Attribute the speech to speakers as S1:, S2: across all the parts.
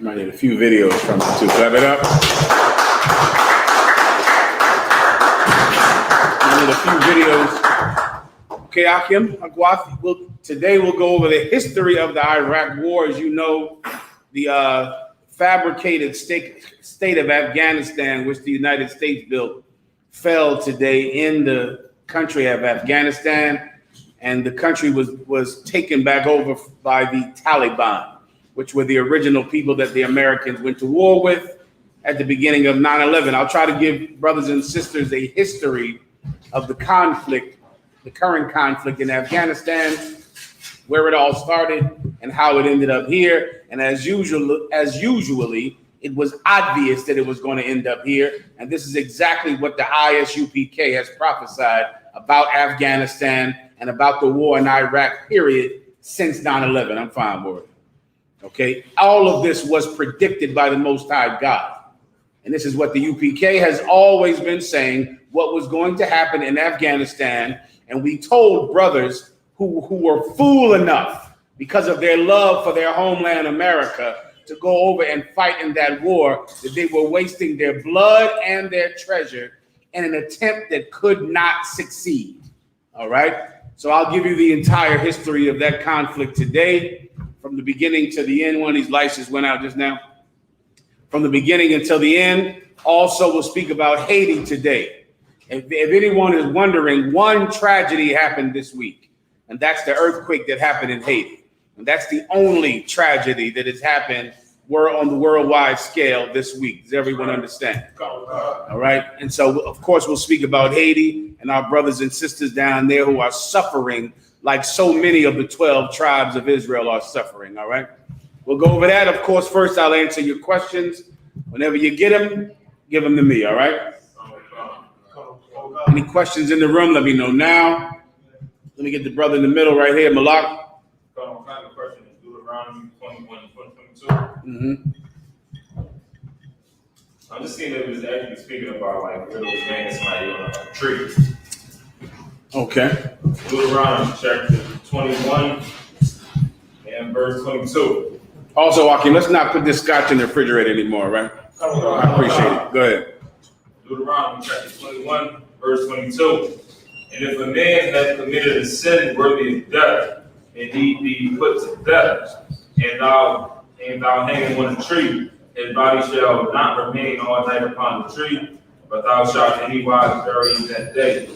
S1: Might need a few videos from you too. Clap it up. I need a few videos. Okay, Akim, Agwath. Today we'll go over the history of the Iraq War. As you know, the fabricated state of Afghanistan, which the United States built, fell today in the country of Afghanistan, and the country was taken back over by the Taliban, which were the original people that the Americans went to war with at the beginning of 9/11. I'll try to give brothers and sisters a history of the conflict, the current conflict in Afghanistan, where it all started and how it ended up here. And as usually, it was obvious that it was going to end up here. And this is exactly what the ISUPK has prophesied about Afghanistan and about the war in Iraq, period, since 9/11. I'm fine with it. Okay, all of this was predicted by the Most High God. And this is what the UPK has always been saying, what was going to happen in Afghanistan. And we told brothers who were fool enough, because of their love for their homeland, America, to go over and fight in that war, that they were wasting their blood and their treasure in an attempt that could not succeed. All right. So I'll give you the entire history of that conflict today, from the beginning to the end. One of these lights just went out just now. From the beginning until the end. Also, we'll speak about Haiti today. If anyone is wondering, one tragedy happened this week, and that's the earthquake that happened in Haiti. And that's the only tragedy that has happened on the worldwide scale this week. Does everyone understand? All right. And so, of course, we'll speak about Haiti and our brothers and sisters down there who are suffering like so many of the 12 tribes of Israel are suffering. All right. We'll go over that. Of course, first I'll answer your questions. Whenever you get them, give them to me. All right. Any questions in the room? Let me know now. Let me get the brother in the middle right here, Malak.
S2: Kind of question is Deuteronomy 21 and 22.
S1: Mm-hmm.
S2: I'm just seeing that it was actually speaking about like where was hanging somebody on a tree.
S1: Okay.
S2: Deuteronomy chapter 21 and verse 22.
S1: Also, Akim, let's not put this scotch in the refrigerator anymore, right? I appreciate it. Go ahead.
S2: Deuteronomy chapter 21, verse 22. And if a man hath committed a sin worthy of death, and he be put to death, and thou hanging on a tree, his body shall not remain all night upon the tree, but thou shalt anywise bury him that day.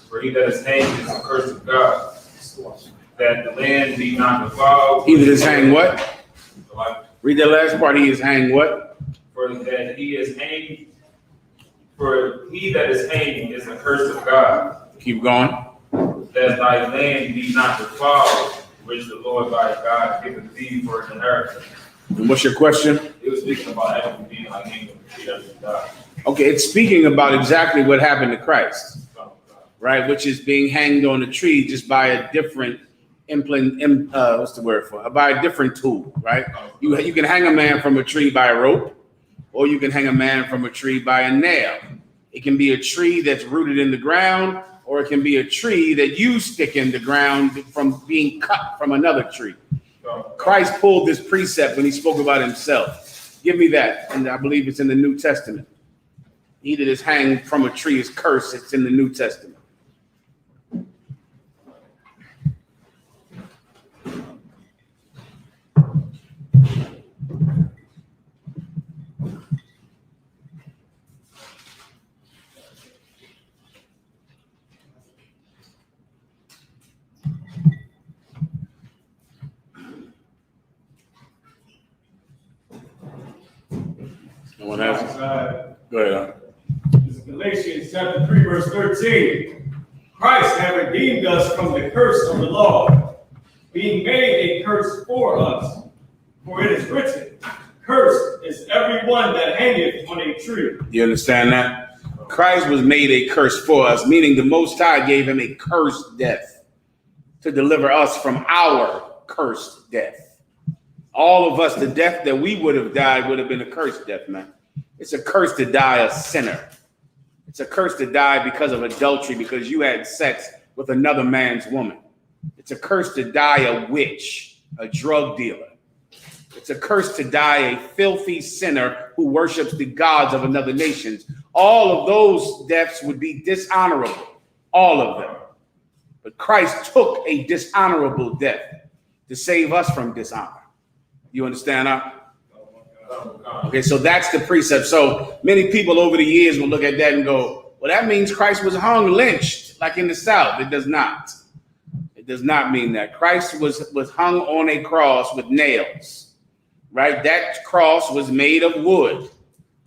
S2: For he that is hanged is the curse of God, that the land be not defiled.
S1: He that is hanged what? Read the last part. He is hanged what?
S2: For that he is hanged. For he that is hanged is the curse of God.
S1: Keep going.
S2: That thy land be not defiled, which the Lord thy God giveth thee for an inheritance.
S1: And what's your question?
S2: It was speaking about everything being like hanging on the tree after God.
S1: Okay, it's speaking about exactly what happened to Christ, right? Which is being hanged on a tree just by a different by a different tool, right? You can hang a man from a tree by a rope, or you can hang a man from a tree by a nail. It can be a tree that's rooted in the ground, or it can be a tree that you stick in the ground from being cut from another tree. Christ pulled this precept when he spoke about himself. Give me that. And I believe it's in the New Testament. He that is hanged from a tree is cursed. It's in the New Testament. No one has it? Go ahead.
S3: This is Galatians chapter 3, verse 13. Christ hath redeemed us from the curse of the law, being made a curse for us. For it is written, cursed is every one that hangeth on a tree.
S1: You understand that? Christ was made a curse for us, meaning the Most High gave him a cursed death to deliver us from our cursed death. All of us, the death that we would have died would have been a cursed death, man. It's a curse to die a sinner. It's a curse to die because of adultery, because you had sex with another man's woman. It's a curse to die a witch, a drug dealer. It's a curse to die a filthy sinner who worships the gods of another nation. All of those deaths would be dishonorable, all of them. But Christ took a dishonorable death to save us from dishonor. You understand? Okay, so that's the precept. So many people over the years will look at that and go, well, that means Christ was hung, lynched, like in the South. It does not. It does not mean that. Christ was hung on a cross with nails, right? That cross was made of wood.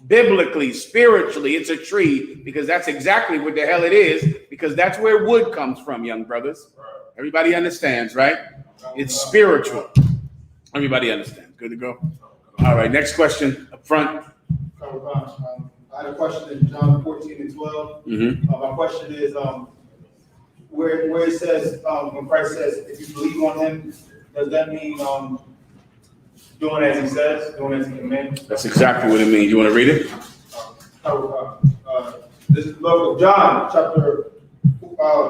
S1: Biblically, spiritually, it's a tree, because that's exactly what the hell it is, because that's where wood comes from, young brothers. Everybody understands, right? It's spiritual. Everybody understands. Good to go? All right, next question up front.
S4: I had a question in John 14 and 12. My question is, where it says, when Christ says, if you believe on him, does that mean doing as he says, doing as he commands?
S1: That's exactly what it means. You want to read it?
S4: This is the book of John, chapter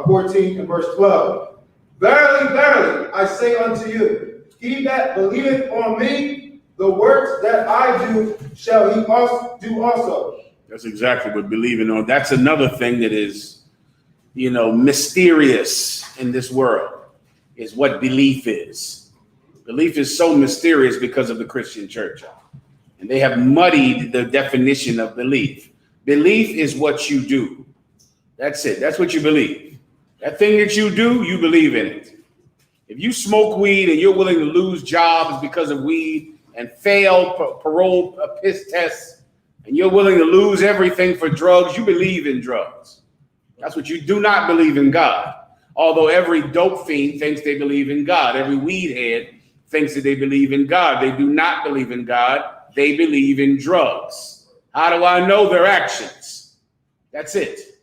S4: 14 and verse 12. Verily, verily, I say unto you, he that believeth on me, the works that I do shall he also do also.
S1: That's exactly what believing on. That's another thing that is, mysterious in this world, is what belief is. Belief is so mysterious because of the Christian church. And they have muddied the definition of belief. Belief is what you do. That's it. That's what you believe. That thing that you do, you believe in it. If you smoke weed and you're willing to lose jobs because of weed and fail parole piss tests, and you're willing to lose everything for drugs, you believe in drugs. That's what you do not believe in God. Although every dope fiend thinks they believe in God. Every weed head thinks that they believe in God. They do not believe in God. They believe in drugs. How do I know their actions? That's it.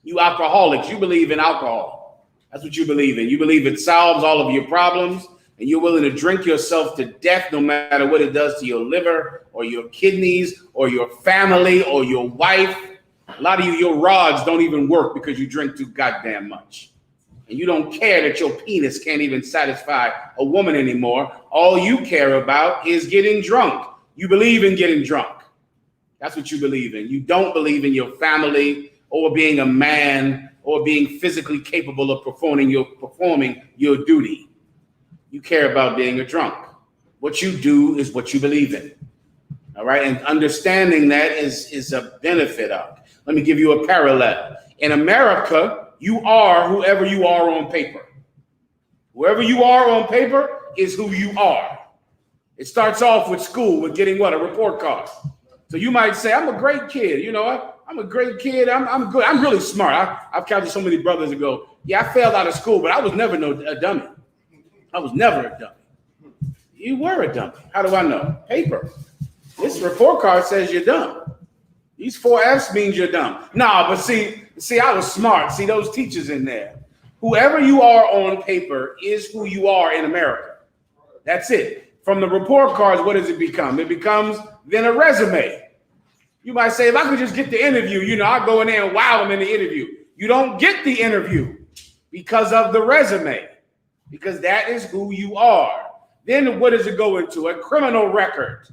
S1: You alcoholics, you believe in alcohol. That's what you believe in. You believe it solves all of your problems, and you're willing to drink yourself to death no matter what it does to your liver or your kidneys or your family or your wife. A lot of you, your rods don't even work because you drink too goddamn much. And you don't care that your penis can't even satisfy a woman anymore. All you care about is getting drunk. You believe in getting drunk. That's what you believe in. You don't believe in your family or being a man or being physically capable of performing your duty. You care about being a drunk. What you do is what you believe in. All right. And understanding that is a benefit of. Let me give you a parallel. In America, you are whoever you are on paper. Whoever you are on paper is who you are. It starts off with school with getting what? A report card. So you might say, I'm a great kid. You know what? I'm a great kid. I'm good. I'm really smart. I've counted so many brothers that go, yeah, I failed out of school, but I was never a dummy. I was never a dummy. You were a dummy. How do I know? Paper. This report card says you're dumb. These 4 F's means you're dumb. Nah, but see, I was smart. See those teachers in there. Whoever you are on paper is who you are in America. That's it. From the report cards, what does it become? It becomes then a resume. You might say, if I could just get the interview, I'd go in there and wow them in the interview. You don't get the interview because of the resume, because that is who you are. Then what does it go into? A criminal record.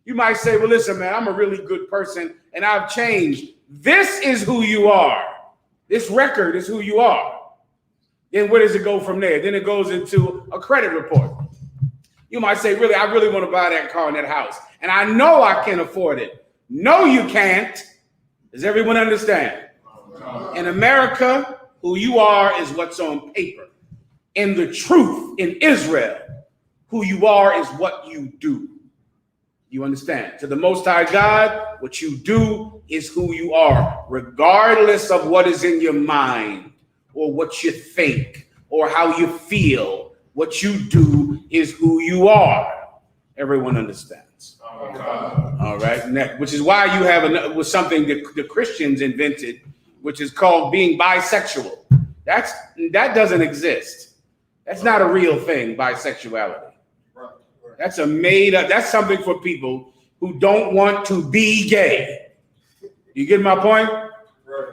S1: You might say, well, listen, man, I'm a really good person and I've changed. This is who you are. This record is who you are. Then where does it go from there? Then it goes into a credit report. You might say, really, I really want to buy that car and that house. And I know I can afford it. No, you can't. Does everyone understand? In America, who you are is what's on paper. In the truth, in Israel, who you are is what you do. You understand? To the Most High God, what you do is who you are, regardless of what is in your mind or what you think or how you feel. What you do is who you are. Everyone understands. All right. Next, which is why you have was something that the Christians invented, which is called being bisexual. That doesn't exist. That's not a real thing, bisexuality. That's a made up, that's something for people who don't want to be gay. You get my point?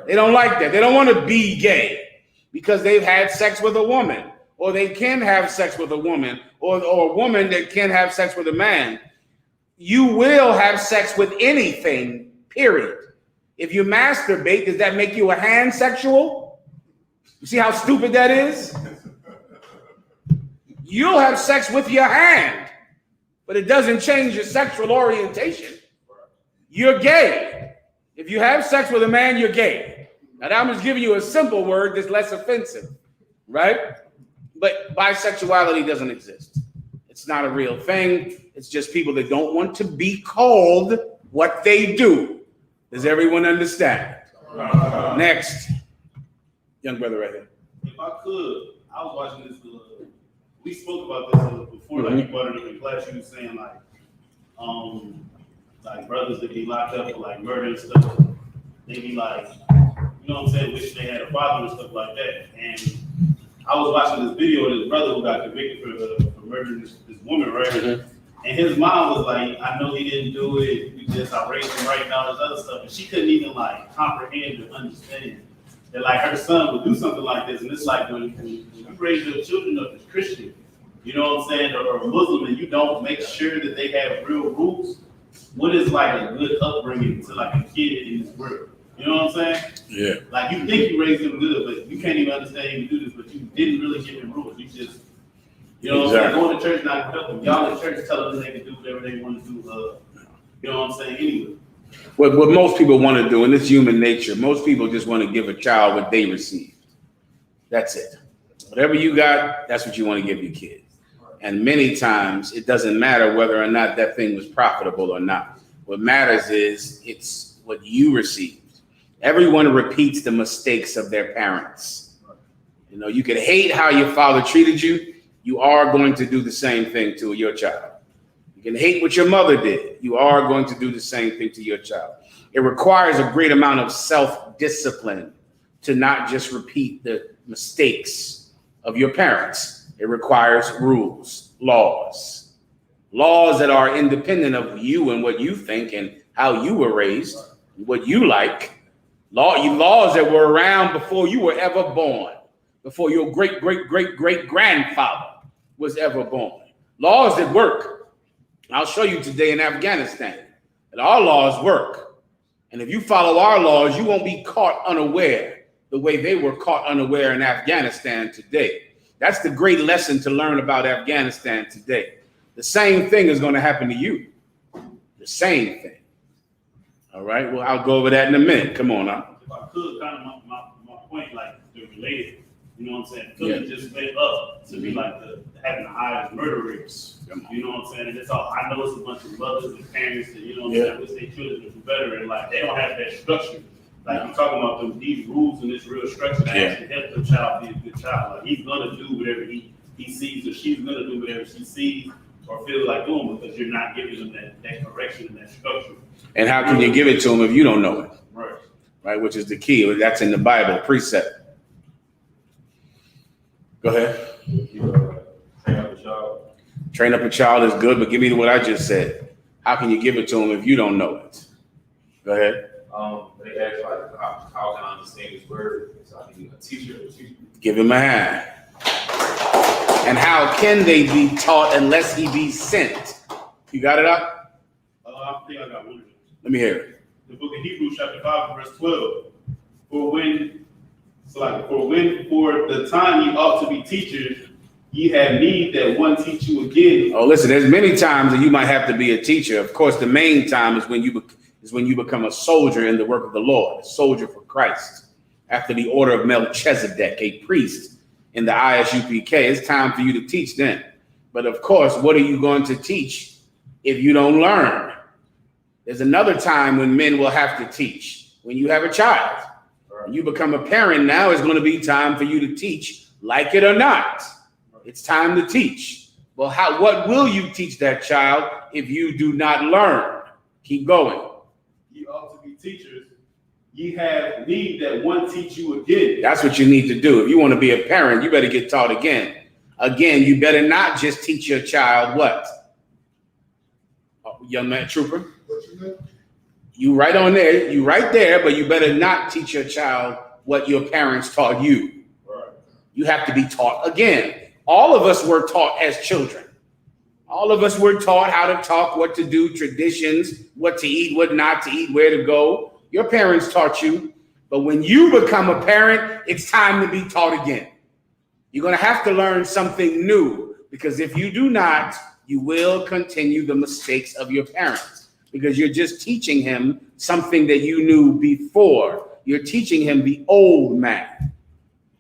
S1: They don't like that. They don't want to be gay because they've had sex with a woman, or they can have sex with a woman, or a woman that can have sex with a man. you will have sex with anything, period. If you masturbate, does that make you a hand sexual? You see how stupid that is? You'll have sex with your hand, but it doesn't change your sexual orientation. You're gay. If you have sex with a man, you're gay. And I'm just giving you a simple word that's less offensive, right? But bisexuality doesn't exist. It's not a real thing. It's just people that don't want to be called what they do. Does everyone understand? Next. Young brother right here.
S5: If I could, I was watching this. We spoke about this before, like you brought it up in class. You were saying like brothers that be locked up for like murder and stuff. They be like, you know what I'm saying, wish they had a father and stuff like that. And I was watching this video of this brother who got convicted for murdering this woman, right? Mm-hmm. And his mom was like, I know he didn't do it. I raised him right, and all this other stuff. And she couldn't even like comprehend or understand that like her son would do something like this. And it's like when you raise your children up as Christian, you know what I'm saying, or a Muslim, and you don't make sure that they have real roots, what is like a good upbringing to like a kid in this world? You know what I'm saying? Yeah. Like you think you raised them good, but you can't even understand you do this, but you didn't really give them rules. You just, you know what I'm saying? Going to church not help them. Y'all in church telling them they can do whatever they want to do. You know what I'm saying? Anyway.
S1: What most people want to do, and it's human nature, most people just want to give a child what they received. That's it. Whatever you got, that's what you want to give your kid. And many times it doesn't matter whether or not that thing was profitable or not. What matters is it's what you received. Everyone repeats the mistakes of their parents. You know, you could hate how your father treated you. You are going to do the same thing to your child. You can hate what your mother did. You are going to do the same thing to your child. It requires a great amount of self-discipline to not just repeat the mistakes of your parents. It requires rules, laws that are independent of you and what you think and how you were raised, what you like. Laws that were around before you were ever born, before your great-great-great-great-grandfather was ever born. Laws that work. I'll show you today in Afghanistan that our laws work. And if you follow our laws, you won't be caught unaware the way they were caught unaware in Afghanistan today. That's the great lesson to learn about Afghanistan today. The same thing is going to happen to you. The same thing. All right. Well, I'll go over that in a minute. Come on now.
S5: If I could, kind of my point, like they're related. You know what I'm saying? Philly just went up to be like having the highest murder rates. You know what I'm saying? And it's all, I know it's a bunch of mothers and parents that, you know what I'm saying, wish their children would do better, and like they don't have that structure. Like you're talking about these rules and this real structure that actually help the child be a good child. Like he's gonna do whatever he sees, or she's gonna do whatever she sees or feels like doing, because you're not giving them that correction and that structure.
S1: And how can you give it to them if you don't know it?
S5: Right.
S1: Right, which is the key. That's in the Bible, precept. Go ahead.
S2: Train up a child.
S1: Train up a child is good, but give me what I just said. How can you give it to them if you don't know it? Go ahead.
S2: They ask like, how can I understand this word? So I can be a teacher.
S1: Give him a hand. And how can they be taught unless he be sent? You got it up?
S5: I think I got one of them.
S1: Let me hear it.
S5: The book of Hebrews, chapter 5, verse 12. For the time ye ought to be teachers, ye have need that one teach you again.
S1: Oh, listen, there's many times that you might have to be a teacher. Of course, the main time is when you become a soldier in the work of the Lord, a soldier for Christ. After the order of Melchizedek, a priest in the ISUPK, it's time for you to teach then. But of course, what are you going to teach if you don't learn? There's another time when men will have to teach. When you have a child, when you become a parent, now it's going to be time for you to teach, like it or not. It's time to teach. Well, what will you teach that child if you do not learn? Keep going.
S5: You ought to be teachers. Ye have need that one teach you again.
S1: That's what you need to do. If you want to be a parent, you better get taught again. Again, you better not just teach your child what? Young man, trooper. You right on there. You right there, but you better not teach your child what your parents taught you. Right. You have to be taught again. All of us were taught as children. All of us were taught how to talk, what to do, traditions, what to eat, what not to eat, where to go. Your parents taught you. But when you become a parent, it's time to be taught again. You're going to have to learn something new, because if you do not, you will continue the mistakes of your parents, because you're just teaching him something that you knew before. You're teaching him the old man.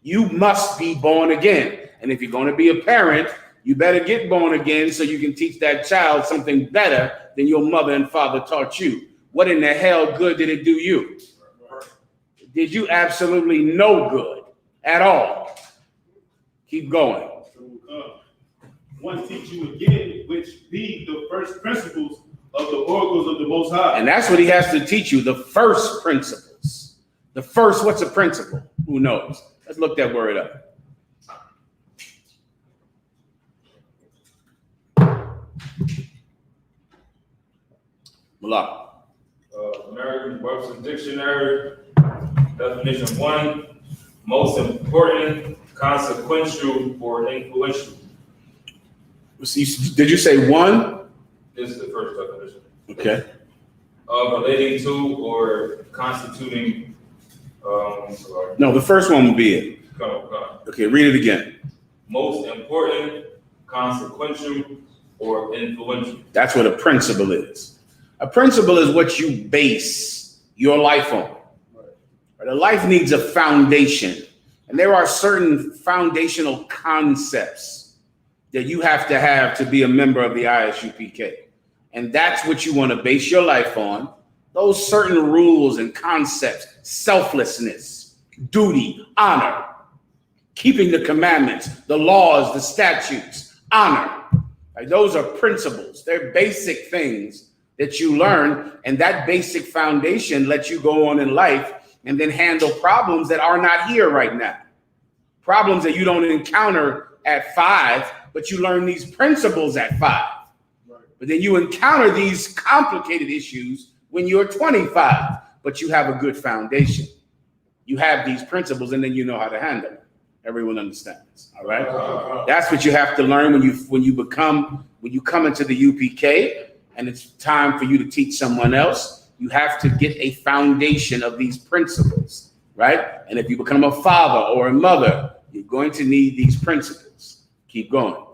S1: You must be born again. And if you're going to be a parent, you better get born again so you can teach that child something better than your mother and father taught you. What in the hell good did it do you? Did you absolutely no good at all? Keep going.
S5: One teach you again, which be the first principles of the oracles of the Most High.
S1: And that's what he has to teach you, the first principles. The first, what's a principle? Who knows? Let's look that word up. Malak.
S2: American Webster Dictionary, definition 1, most important, consequential, or influential.
S1: Did you say 1?
S2: This is the first definition.
S1: Okay.
S2: Relating to or constituting,
S1: No, the first one will be it. Okay, read it again.
S2: Most important, consequential, or influential.
S1: That's what a principle is. A principle is what you base your life on. Right. A life needs a foundation. And there are certain foundational concepts that you have to be a member of the ISUPK. And that's what you want to base your life on. Those certain rules and concepts: selflessness, duty, honor, keeping the commandments, the laws, the statutes, honor. Like, those are principles. They're basic things that you learn, and that basic foundation lets you go on in life and then handle problems that are not here right now. Problems that you don't encounter at 5, but you learn these principles at 5. Right. But then you encounter these complicated issues when you're 25, but you have a good foundation. You have these principles, and then you know how to handle them. Everyone understands, all right? That's what you have to learn when you come into the UPK, and it's time for you to teach someone else. You have to get a foundation of these principles, right? And if you become a father or a mother, you're going to need these principles. Keep going.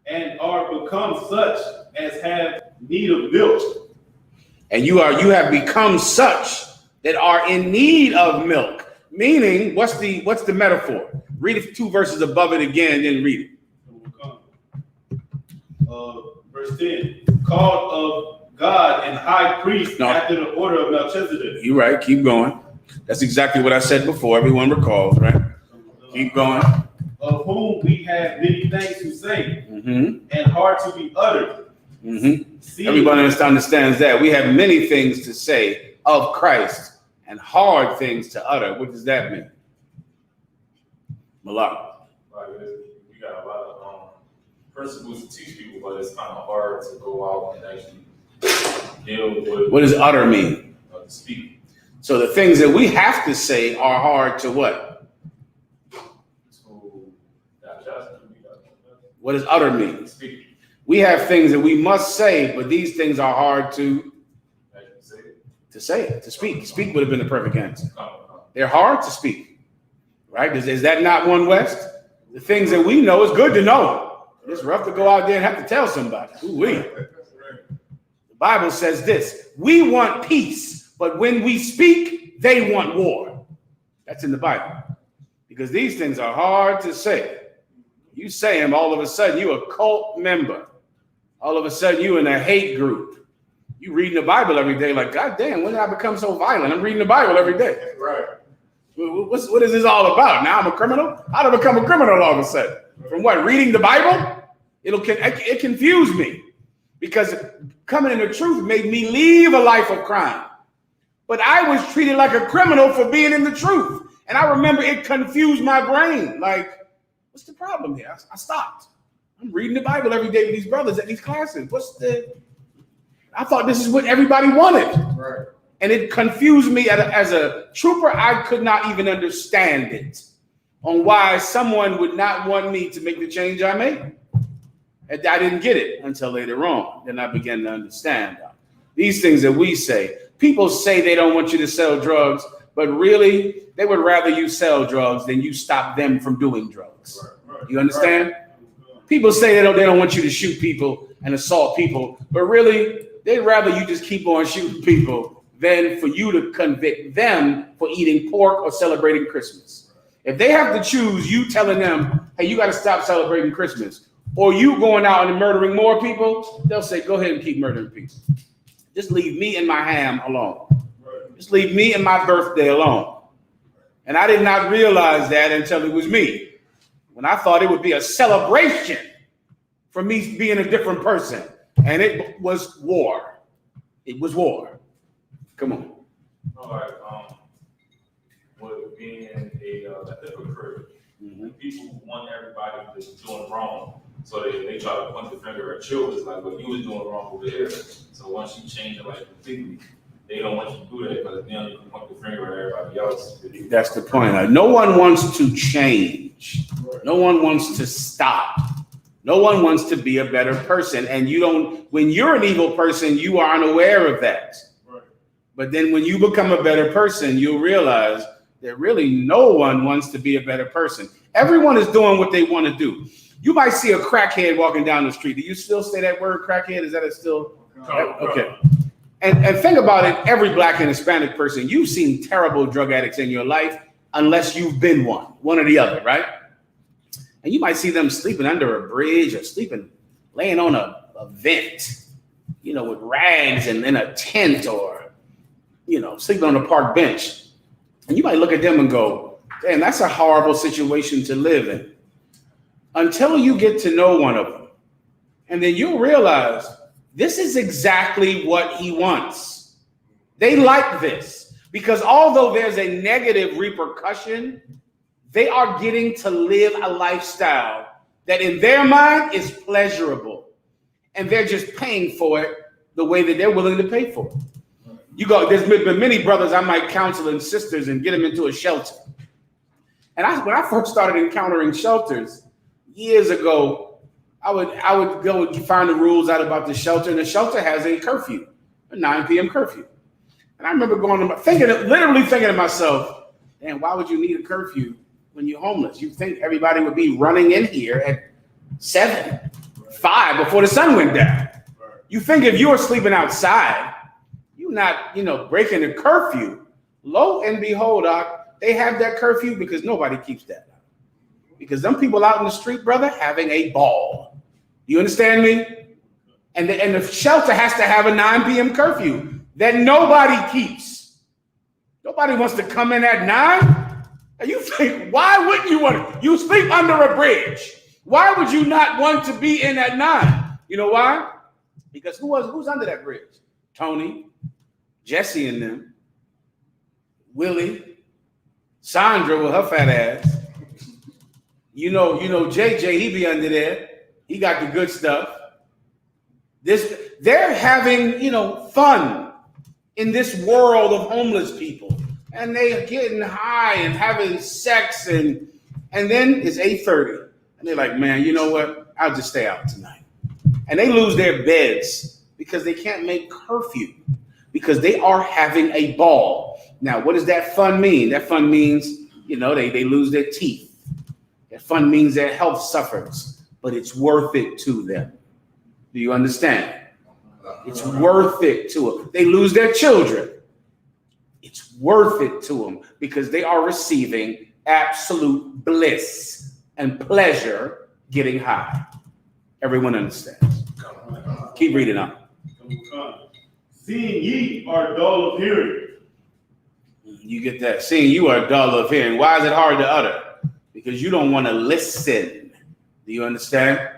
S5: And are become such as have need of milk.
S1: And you have become such that are in need of milk. Meaning, what's the metaphor? Read it 2 verses above it again, and then read it.
S5: Verse 10, called of God and high priest after the order of Melchizedek.
S1: You're right. Keep going. That's exactly what I said before. Everyone recalls, right? Keep going.
S5: Of whom we have many things to say, and hard to be uttered. Everybody understands that. We have many things to say of Christ and hard things to utter. What does that mean? Malak.
S2: You got a lot of principles to teach people, but it's kind of hard to go out and actually deal with.
S1: What does utter mean?
S2: To speak.
S1: So the things that we have to say are hard to what?
S2: To digest.
S1: What does utter mean?
S2: Speak.
S1: We have things that we must say, but these things are hard to speak. Speak would have been the perfect answer. They're hard to speak, right? Is that not one West? The things that we know is good to know. It's rough to go out there and have to tell somebody. The Bible says this: we want peace, but when we speak, they want war. That's in the Bible. Because these things are hard to say. You say them, all of a sudden you're a cult member. All of a sudden you're in a hate group. You reading the Bible every day, like, God damn, when did I become so violent? I'm reading the Bible every day. Right. What is this all about? Now I'm a criminal? How did I become a criminal all of a sudden? From what? Reading the Bible? It confused me, because coming in the truth made me leave a life of crime. But I was treated like a criminal for being in the truth. And I remember it confused my brain. Like, what's the problem here? I stopped. I'm reading the Bible every day with these brothers at these classes. I thought this is what everybody wanted. Right. And it confused me as a trooper. I could not even understand it, on why someone would not want me to make the change I made. And I didn't get it until later on. Then I began to understand these things that we say. People say they don't want you to sell drugs, but really, they would rather you sell drugs than you stop them from doing drugs. You understand? People say they don't want you to shoot people and assault people, but really, they'd rather you just keep on shooting people than for you to convict them for eating pork or celebrating Christmas. If they have to choose you telling them, hey, you got to stop celebrating Christmas, or you going out and murdering more people, they'll say, go ahead and keep murdering people. Just leave me and my ham alone. Just leave me and my birthday alone. And I did not realize that until it was me. When I thought it would be a celebration for me being a different person. And it was war. It was war. Come on.
S2: All right. With being a hypocrite, people want everybody that's doing wrong. So they try to point the finger at you. It's like, well, you was doing wrong over here. So once you change your life completely, they don't want you to do that because then you can point the finger at everybody else.
S1: That's the point. No one wants to change. No one wants to stop. No one wants to be a better person. And you don't, when you're an evil person, you are unaware of that. But then when you become a better person, you'll realize that really no one wants to be a better person. Everyone is doing what they want to do. You might see a crackhead walking down the street. Do you still say that word, crackhead? Is that a still? Okay. And think about it, every Black and Hispanic person, you've seen terrible drug addicts in your life unless you've been one or the other, right? And you might see them sleeping under a bridge or laying on a vent, with rags and in a tent or, sleeping on a park bench. And you might look at them and go, damn, that's a horrible situation to live in. Until you get to know one of them. And then you'll realize this is exactly what he wants. They like this because although there's a negative repercussion, they are getting to live a lifestyle that in their mind is pleasurable. And they're just paying for it the way that they're willing to pay for it. There's been many brothers I might counsel and sisters and get them into a shelter. And when I first started encountering shelters years ago, I would go and find the rules out about the shelter, and the shelter has a curfew, a 9 p.m. curfew. And I remember literally thinking to myself, man, why would you need a curfew when you're homeless? You think everybody would be running in here at 5 before the sun went down. You think if you were sleeping outside, you're not, breaking the curfew. Lo and behold, they have that curfew because nobody keeps that. Because them people out in the street, brother, having a ball. You understand me? And the shelter has to have a 9 p.m. curfew that nobody keeps. Nobody wants to come in at 9. And you think, why wouldn't you want to? You sleep under a bridge. Why would you not want to be in at 9? You know why? Because who's under that bridge? Tony, Jesse and them, Willie, Sandra with her fat ass. You know, JJ, he be under there. He got the good stuff. They're having, fun in this world of homeless people. And they're getting high and having sex and then it's 8:30. And they're like, man, you know what? I'll just stay out tonight. And they lose their beds because they can't make curfew because they are having a ball. Now, what does that fun mean? That fun means, they lose their teeth. That fun means their health suffers, but it's worth it to them. Do you understand? It's worth it to them. They lose their children. It's worth it to them because they are receiving absolute bliss and pleasure getting high. Everyone understands. Keep reading on.
S5: Seeing ye are dull of hearing.
S1: You get that. Seeing you are dull of hearing. Why is it hard to utter? Because you don't want to listen. Do you understand?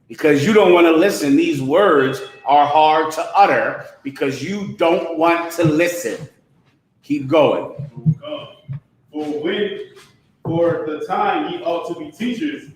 S1: Because you don't want to listen. These words are hard to utter because you don't want to listen. Keep going.
S5: For the time ye ought to be teachers,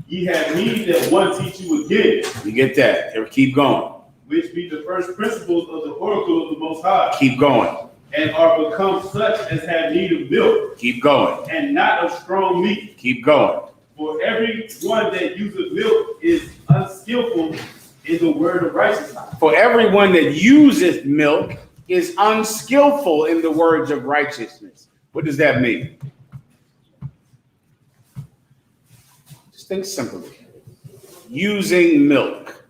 S5: ye have need that one teach you again.
S1: You get that. Keep going.
S5: Which be the first principles of the oracle of the Most High.
S1: Keep going.
S5: And are become such as have need of milk.
S1: Keep going.
S5: And not of strong meat.
S1: Keep going.
S5: For every one that useth milk is unskillful in the word of righteousness.
S1: For everyone that useth milk is unskillful in the words of righteousness. What does that mean? Just think simply. Using milk.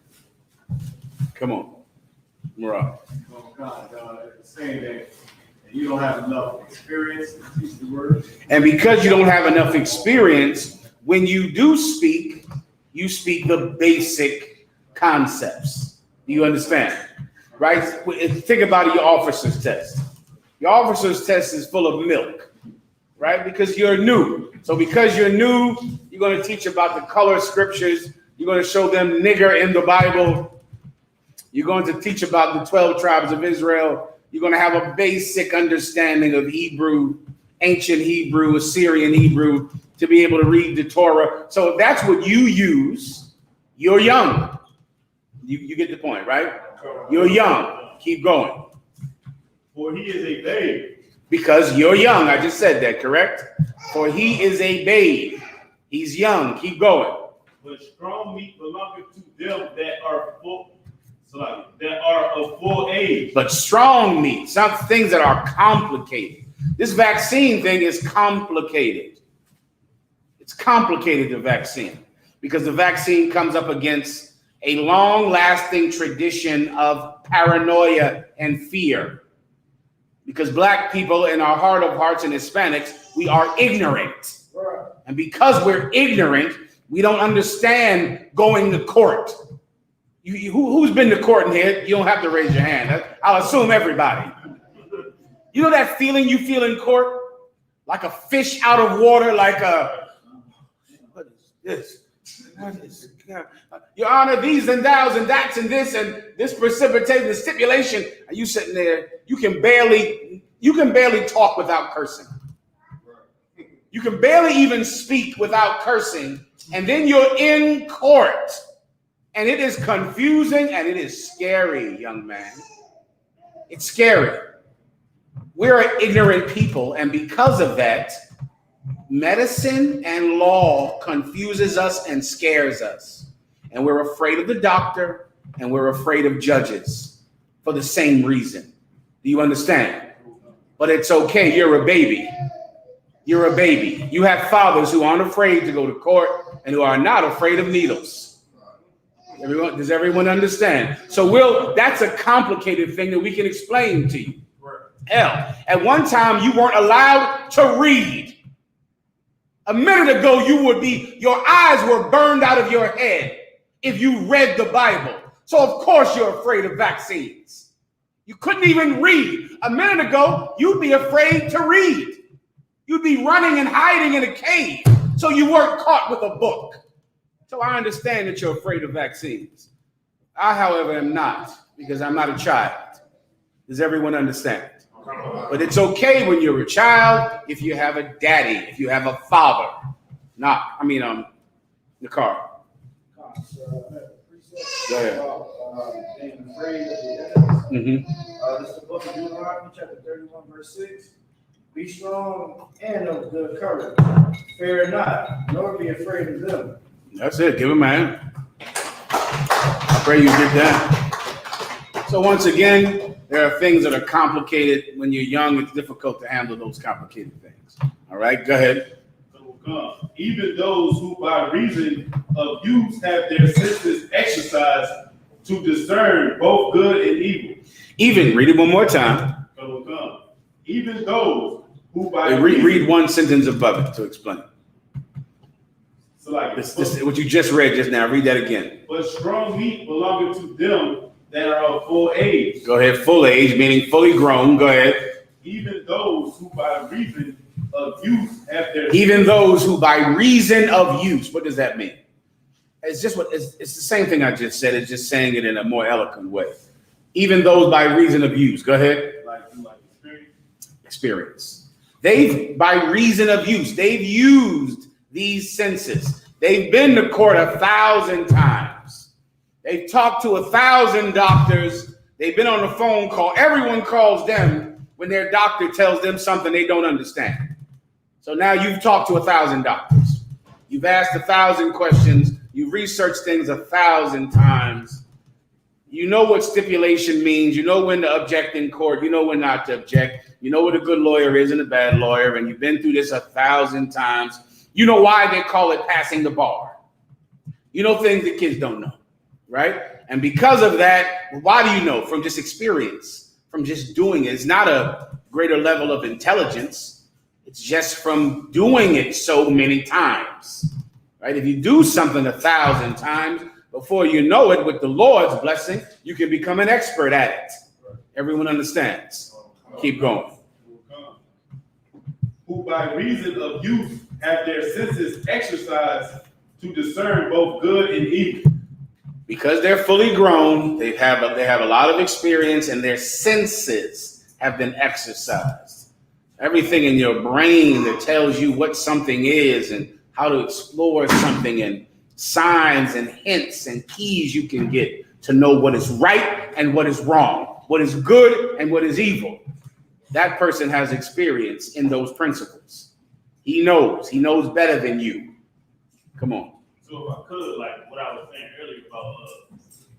S1: Come on. Murad.
S3: Oh, God, saying that you don't have enough experience to teach the word.
S1: And because you don't have enough experience, when you do speak, you speak the basic concepts. Do you understand? Right? Think about your officer's test. Your officer's test is full of milk, right? Because you're new. So because you're new, you're going to teach about the color scriptures. You're going to show them nigger in the Bible. You're going to teach about the 12 tribes of Israel. You're going to have a basic understanding of Hebrew, ancient Hebrew, Assyrian Hebrew, to be able to read the Torah. So if that's what you use, you're young. You get the point, right? You're young. Keep going.
S5: For he is a babe.
S1: Because you're young. I just said that, correct? For he is a babe. He's young. Keep going.
S5: But strong meat belongeth to them that are of full age.
S1: But strong meat, some things that are complicated. This vaccine thing is complicated. It's complicated, the vaccine, because the vaccine comes up against a long-lasting tradition of paranoia and fear. Because black people, in our heart of hearts, and Hispanics, we are ignorant. And because we're ignorant, we don't understand going to court. Who's been to court in here? You don't have to raise your hand. I'll assume everybody. You know that feeling you feel in court? Like a fish out of water, like a, what is this? What is, Your Honor, these and thous and that's and this precipitated the stipulation. And you sitting there, you can barely talk without cursing. You can barely even speak without cursing. And then you're in court. And it is confusing and it is scary, young man. It's scary. We're an ignorant people, and because of that, medicine and law confuses us and scares us. And we're afraid of the doctor and we're afraid of judges for the same reason. Do you understand? But it's okay. You're a baby. You're a baby. You have fathers who aren't afraid to go to court and who are not afraid of needles. Does everyone understand? So that's a complicated thing that we can explain to you. Hell, at one time you weren't allowed to read. A minute ago, your eyes were burned out of your head if you read the Bible. So of course you're afraid of vaccines. You couldn't even read. A minute ago, you'd be afraid to read. You'd be running and hiding in a cave so you weren't caught with a book. So I understand that you're afraid of vaccines. I, however, am not, because I'm not a child. Does everyone understand? But it's okay when you're a child if you have a daddy, if you have a father. The car. Go ahead.
S6: Being afraid of the enemies.
S1: Mm-hmm.
S6: This is the book of Deuteronomy, chapter 31, verse 6. Be strong and of good courage. Fear not, nor be afraid of them.
S1: That's it. Give him a hand. I pray you did that. So once again, there are things that are complicated. When you're young, it's difficult to handle those complicated things. All right, go ahead.
S5: Even those who by reason of use have their senses exercised to discern both good and evil.
S1: Even, read it one more time.
S5: Even those who by
S1: read one sentence above it to explain.
S5: So like
S1: this what you just read just now. Read that again.
S5: But strong meat belonging to them that are of full age.
S1: Go ahead. Full age, meaning fully grown. Go ahead.
S5: Even those who by reason of use have their.
S1: Even those who by reason of use. What does that mean? It's just it's the same thing I just said. It's just saying it in a more eloquent way. Even those by reason of use. Go ahead.
S5: Like
S1: experience. They've by reason of use. They've used these senses. They've been to court 1,000 times. They've talked to 1,000 doctors. They've been on the phone call. Everyone calls them when their doctor tells them something they don't understand. So now you've talked to 1,000 doctors. You've asked 1,000 questions. You've researched things 1,000 times. You know what stipulation means. You know when to object in court. You know when not to object. You know what a good lawyer is and a bad lawyer. And you've been through this 1,000 times. You know why they call it passing the bar. You know things that kids don't know, right? And because of that, why do you know? From just experience, from just doing it. It's not a greater level of intelligence. It's just from doing it so many times, right? If you do something 1,000 times, before you know it, with the Lord's blessing, you can become an expert at it. Everyone understands. Keep going.
S5: Who by reason of youth have their senses exercised to discern both good and evil.
S1: Because they're fully grown, they have a lot of experience, and their senses have been exercised. Everything in your brain that tells you what something is and how to explore something, and signs and hints and keys you can get to know what is right and what is wrong, what is good and what is evil. That person has experience in those principles. He knows better than you. Come on.
S5: So if I could, like what I was saying earlier about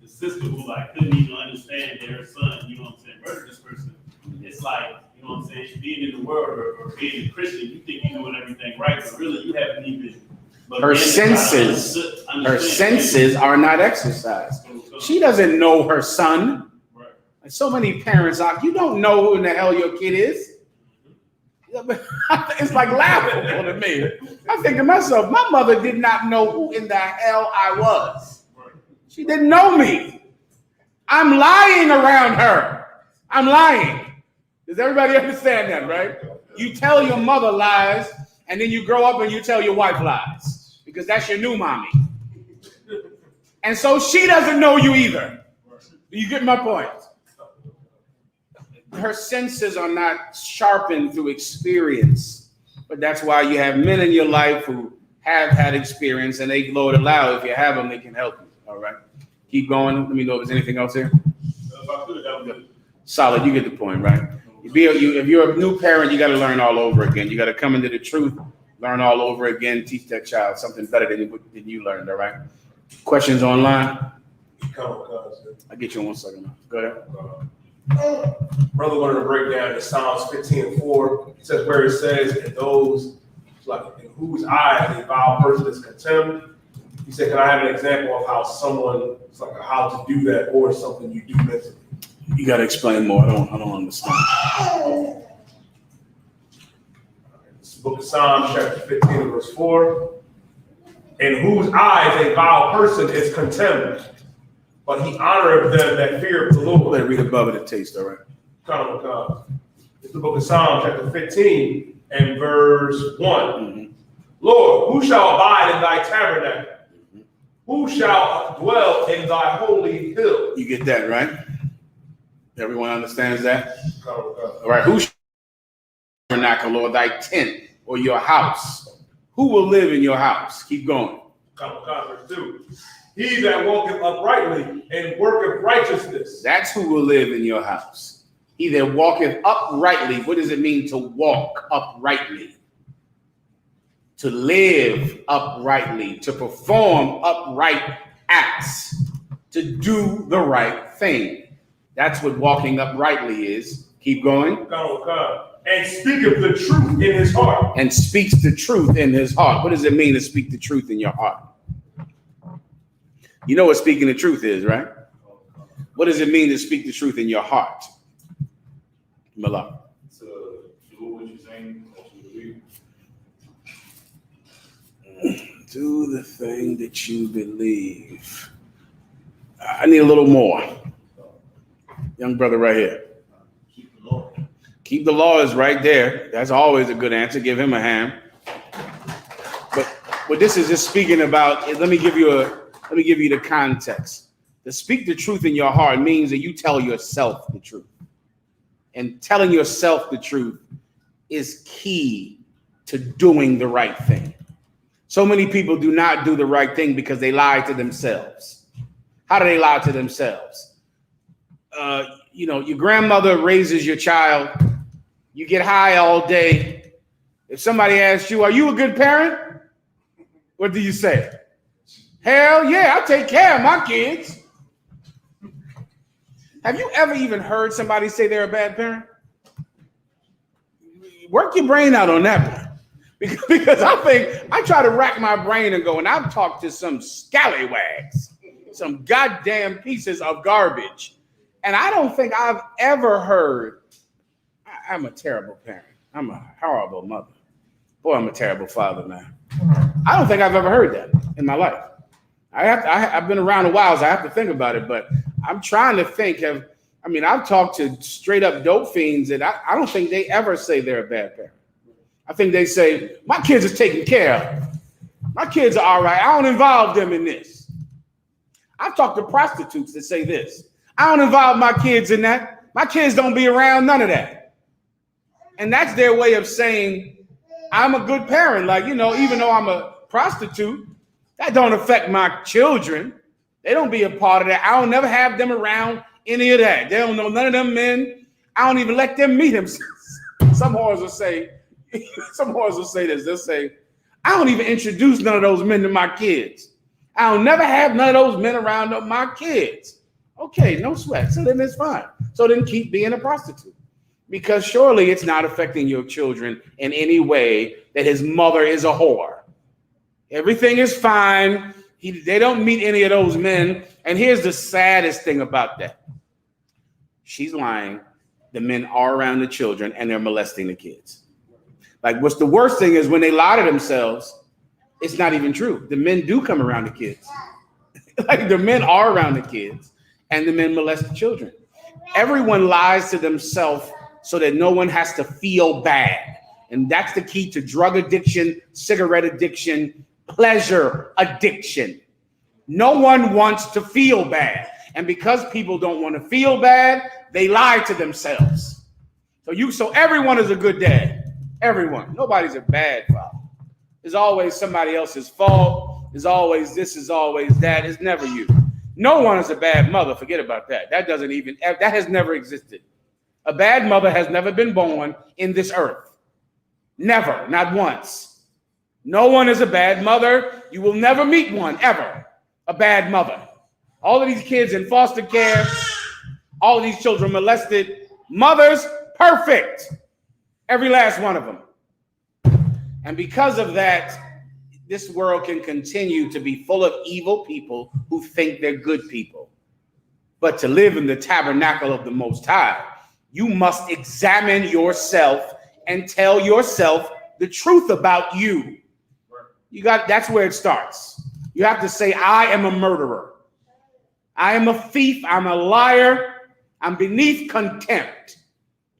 S5: the sister who like couldn't even understand that her son, you know what I'm saying, murdered this person. It's like, you know what I'm saying, being in the world or being a Christian, you think you're doing everything right, but really you haven't even.
S1: Her senses are not exercised. She doesn't know her son.
S5: Right.
S1: And so many parents are, you don't know who in the hell your kid is. It's like laughable to me. I think to myself, my mother did not know who in the hell I was. She didn't know me. I'm lying around her. I'm lying. Does everybody understand that, right? You tell your mother lies, and then you grow up and you tell your wife lies. Because that's your new mommy. And so she doesn't know you either. Do you get my point? Her senses are not sharpened through experience. But that's why you have men in your life who have had experience, and they, Lord allow, if you have them, they can help you. All right. Keep going. Let me know if there's anything else here.
S5: If I could, that would be
S1: Solid. You get the point, right? If you're a new parent, you got to learn all over again. You got to come into the truth. Learn all over again. Teach that child something better than you learned. All right. Questions online? I'll get you in 1 second. Go ahead.
S7: Brother wanted to break down the Psalms 15:4. It says where it says, "And those like in whose eyes a vile person is contemned." He said, "Can I have an example of how someone, it's like how to do that, or something you do mentally?"
S1: You got to explain more. I don't understand.
S7: Book of Psalms, chapter 15, verse 4. "In whose eyes a vile person is contemned, but he honoreth them that fear the Lord."
S1: Let it read above it, it tastes, all right.
S7: It's the book of Psalms, chapter 15, and verse 1.
S1: Mm-hmm.
S7: "Lord, who shall abide in thy tabernacle? Who shall dwell in thy holy hill?"
S1: You get that, right? Everyone understands that?
S7: All
S1: All right. Who shall tabernacle or thy tent or your house? Who will live in your house? Keep going.
S7: Verse 2. "He that walketh uprightly and worketh righteousness."
S1: That's who will live in your house. He that walketh uprightly. What does it mean to walk uprightly? To live uprightly, to perform upright acts, to do the right thing. That's what walking uprightly is. Keep going.
S7: "And speaketh the truth in his heart."
S1: And speaks the truth in his heart. What does it mean to speak the truth in your heart? You know what speaking the truth is, right? What does it mean to speak the truth in your heart? Malak.
S2: To do what you're saying, what you believe.
S1: Do the thing that you believe. I need a little more. Young brother right here. Keep the law is right there. That's always a good answer. Give him a hand. But what this is just speaking about, let me give you the context. To speak the truth in your heart means that you tell yourself the truth. And telling yourself the truth is key to doing the right thing. So many people do not do the right thing because they lie to themselves. How do they lie to themselves? Your grandmother raises your child. You get high all day. If somebody asks you, "Are you a good parent?" What do you say? Hell yeah, I take care of my kids. Have you ever even heard somebody say they're a bad parent? Work your brain out on that one. Because I try to rack my brain and go, and I've talked to some scallywags, some goddamn pieces of garbage. And I don't think I've ever heard, I'm a terrible parent. I'm a horrible mother. Boy, I'm a terrible father, man. I don't think I've ever heard that in my life. I've been around a while, so I have to think about it, but I'm trying to think of, I've talked to straight up dope fiends that I don't think they ever say they're a bad parent. I think they say, my kids is taken care of. My kids are all right. I don't involve them in this. I've talked to prostitutes that say this. I don't involve my kids in that. My kids don't be around none of that. And that's their way of saying, I'm a good parent. Like, even though I'm a prostitute, that don't affect my children. They don't be a part of that. I don't never have them around any of that. They don't know none of them men. I don't even let them meet them. Some whores will say this. They'll say, I don't even introduce none of those men to my kids. I'll never have none of those men around my kids. Okay, no sweat. So then it's fine. So then keep being a prostitute. Because surely it's not affecting your children in any way that his mother is a whore. Everything is fine. They don't meet any of those men. And here's the saddest thing about that. She's lying. The men are around the children and they're molesting the kids. Like, what's the worst thing is when they lie to themselves, it's not even true. The men do come around the kids. Like, the men are around the kids and the men molest the children. Everyone lies to themselves so that no one has to feel bad. And that's the key to drug addiction, cigarette addiction, pleasure addiction. No one wants to feel bad. And because people don't want to feel bad, they lie to themselves. So everyone is a good dad. Everyone. Nobody's a bad father. It's always somebody else's fault. It's always this, is always that. It's never you. No one is a bad mother. Forget about that. That has never existed. A bad mother has never been born in this earth. Never. Not once. No one is a bad mother. You will never meet one, ever. A bad mother. All of these kids in foster care, all of these children molested. Mothers, perfect. Every last one of them. And because of that, this world can continue to be full of evil people who think they're good people. But to live in the tabernacle of the Most High, you must examine yourself and tell yourself the truth about you. That's where it starts. You have to say, I am a murderer. I am a thief. I'm a liar. I'm beneath contempt.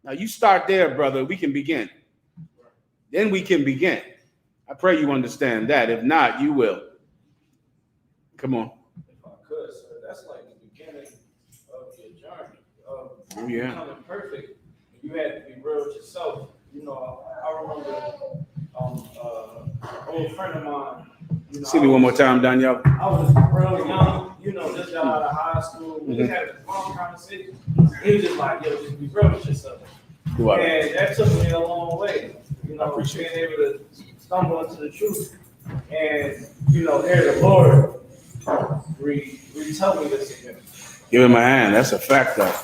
S1: Now you start there, brother. We can begin. Then we can begin. I pray you understand that. If not, you will. Come on.
S6: If I could, sir, that's like the beginning of your journey of becoming perfect. You had to be real with yourself. I remember an old friend of mine.
S1: See me one more time, Danielle.
S6: I was real young, just got out of high school. We just had a long conversation. He was just like, yo, just be real with yourself. And that took me a long way, being able to stumble into the truth. And, hear the Lord retell me this again.
S1: Give him a hand. That's a fact, though.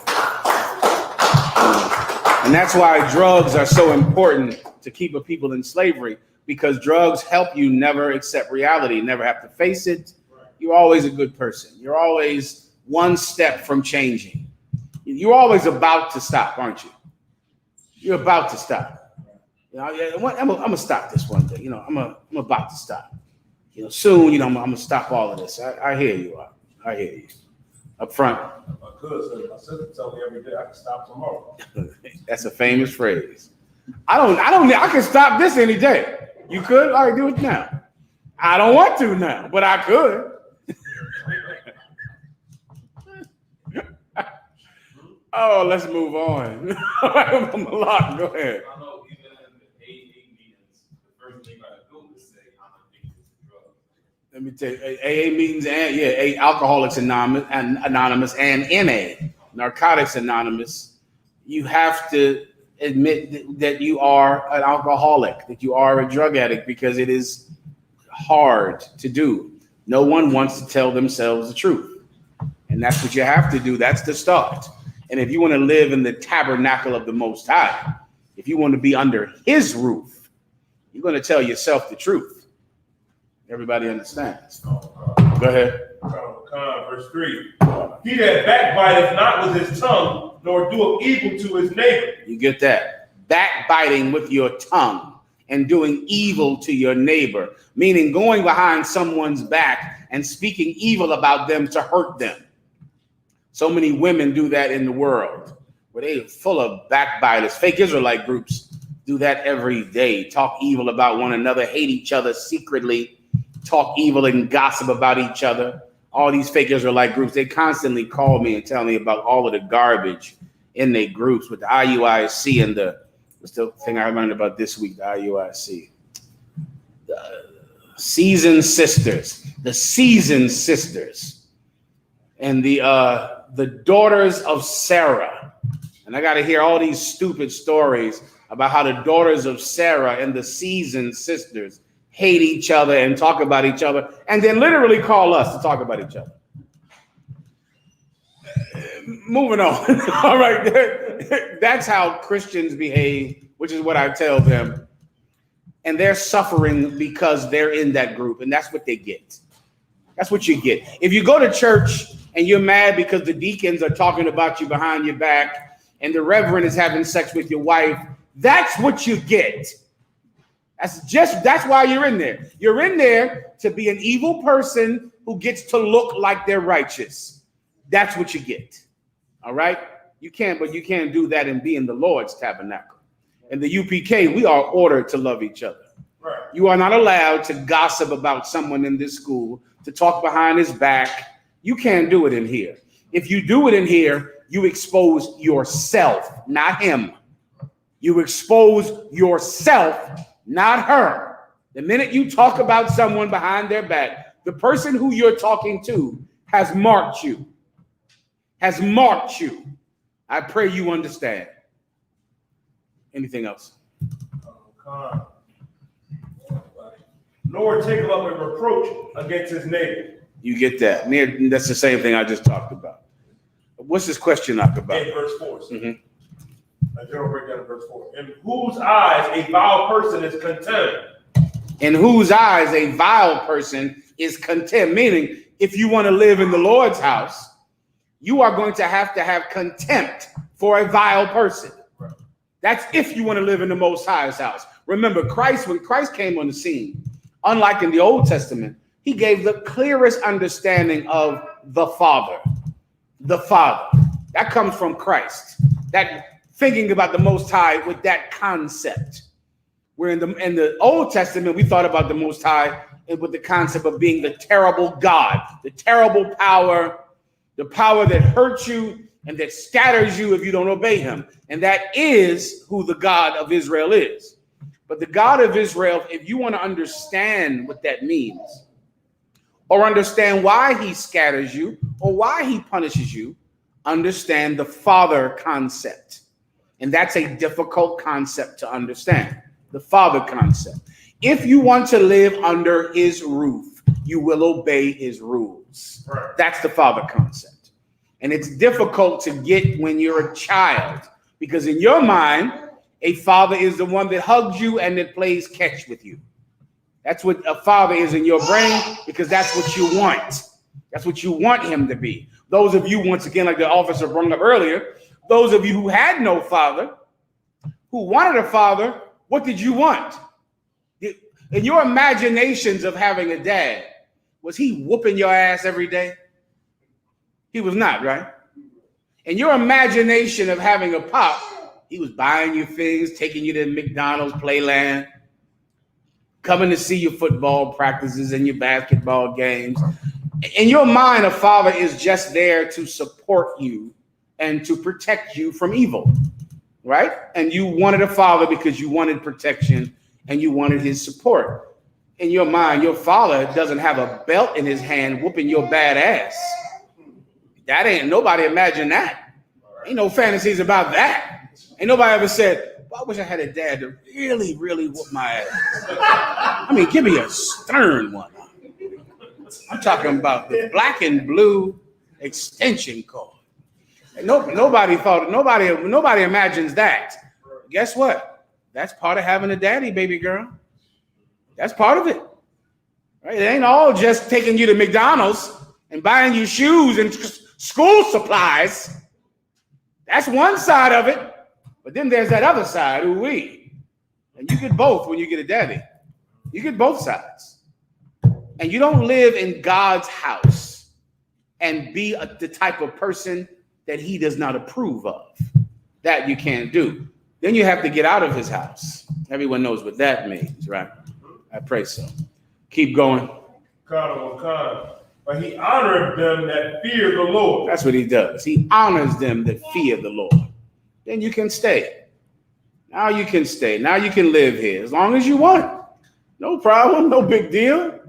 S1: And that's why drugs are so important to keep a people in slavery, because drugs help you never accept reality, never have to face it. You're always a good person. You're always one step from changing. You're always about to stop, aren't you? You're about to stop. I'm gonna stop this one day. I'm about to stop. Soon, I'm gonna stop all of this. I hear you. I hear you. Up front.
S7: If I could, so my sister tell me every day I can stop tomorrow.
S1: That's a famous phrase. I can stop this any day. You could? All right, do it now. I don't want to now, but I could. Oh, let's move on. I'm a lot. Go ahead.
S2: I know even in the AA meetings, the first thing I do is say, I'm addicted to drugs.
S1: Let me tell you, AA meetings and Alcoholics Anonymous and NA, Narcotics Anonymous. You have to admit that you are an alcoholic, that you are a drug addict, because it is hard to do. No one wants to tell themselves the truth. And that's what you have to do. That's the start. And if you want to live in the tabernacle of the Most High, if you want to be under his roof, you're going to tell yourself the truth. Everybody understands. Go ahead.
S7: Verse 3. He that backbiteth not with his tongue, nor doeth evil to his neighbor.
S1: You get that? Backbiting with your tongue and doing evil to your neighbor, meaning going behind someone's back and speaking evil about them to hurt them. So many women do that in the world, where they're full of backbiters. Fake Israelite groups do that every day. Talk evil about one another, hate each other secretly, talk evil and gossip about each other. All these fake Israelite groups, they constantly call me and tell me about all of the garbage in their groups with the IUIC and what's the thing I learned about this week, the IUIC? The seasoned sisters, and the daughters of Sarah. And I got to hear all these stupid stories about how the daughters of Sarah and the seasoned sisters hate each other and talk about each other, and then literally call us to talk about each other. Moving on. All right. That's how Christians behave, which is what I tell them. And they're suffering because they're in that group, and that's what they get. That's what you get. If you go to church and you're mad because the deacons are talking about you behind your back and the reverend is having sex with your wife, that's what you get. That's why you're in there. You're in there to be an evil person who gets to look like they're righteous. That's what you get. All right? You can't do that and be in the Lord's tabernacle. In the UPK, we are ordered to love each other. Right. You are not allowed to gossip about someone in this school, to talk behind his back. You can't do it in here. If you do it in here, you expose yourself, not him. You expose yourself, not her. The minute you talk about someone behind their back, the person who you're talking to has marked you. I pray you understand. Anything else?
S7: Nor take up a reproach against his neighbor.
S1: You get that. That's the same thing I just talked about. What's this question about?
S7: In verse 4. Mm-hmm. A general breakdown of verse 4. In whose eyes a vile person is contemned.
S1: In whose eyes a vile person is contemned. Meaning, if you want to live in the Lord's house, you are going to have contempt for a vile person. Right. That's if you want to live in the Most High's house. Remember, when Christ came on the scene, unlike in the Old Testament, he gave the clearest understanding of the Father. The Father. That comes from Christ. That thinking about the Most High with that concept. Where in the Old Testament, we thought about the Most High with the concept of being the terrible God, the terrible power, the power that hurts you and that scatters you if you don't obey him. And that is who the God of Israel is. But the God of Israel, if you want to understand what that means, or understand why he scatters you, or why he punishes you, understand the Father concept. And that's a difficult concept to understand, the Father concept. If you want to live under his roof, you will obey his rules. Right. That's the Father concept. And it's difficult to get when you're a child, because in your mind, a father is the one that hugs you and that plays catch with you. That's what a father is in your brain, because that's what you want. That's what you want him to be. Those of you, once again, like the officer brought up earlier, those of you who had no father, who wanted a father, what did you want? In your imaginations of having a dad, was he whooping your ass every day? He was not, right? In your imagination of having a pop, he was buying you things, taking you to McDonald's Playland, coming to see your football practices and your basketball games. In your mind, a father is just there to support you and to protect you from evil, right? And you wanted a father because you wanted protection and you wanted his support. In your mind, your father doesn't have a belt in his hand whooping your bad ass. That ain't, nobody imagined that. Ain't no fantasies about that. Ain't nobody ever said, well, I wish I had a dad to really, really whoop my ass. I mean, give me a stern one. I'm talking about the black and blue extension cord. And nobody imagines that. Guess what? That's part of having a daddy, baby girl. That's part of it. Right? It ain't all just taking you to McDonald's and buying you shoes and school supplies. That's one side of it. But then there's that other side, ooh-wee. And you get both when you get a daddy. You get both sides. And you don't live in God's house and be the type of person that he does not approve of. That you can't do. Then you have to get out of his house. Everyone knows what that means, right? I pray so. Keep going.
S7: But he honored them that fear the Lord.
S1: That's what he does. He honors them that fear the Lord. Then you can stay. Now you can stay. Now you can live here as long as you want. No problem. No big deal.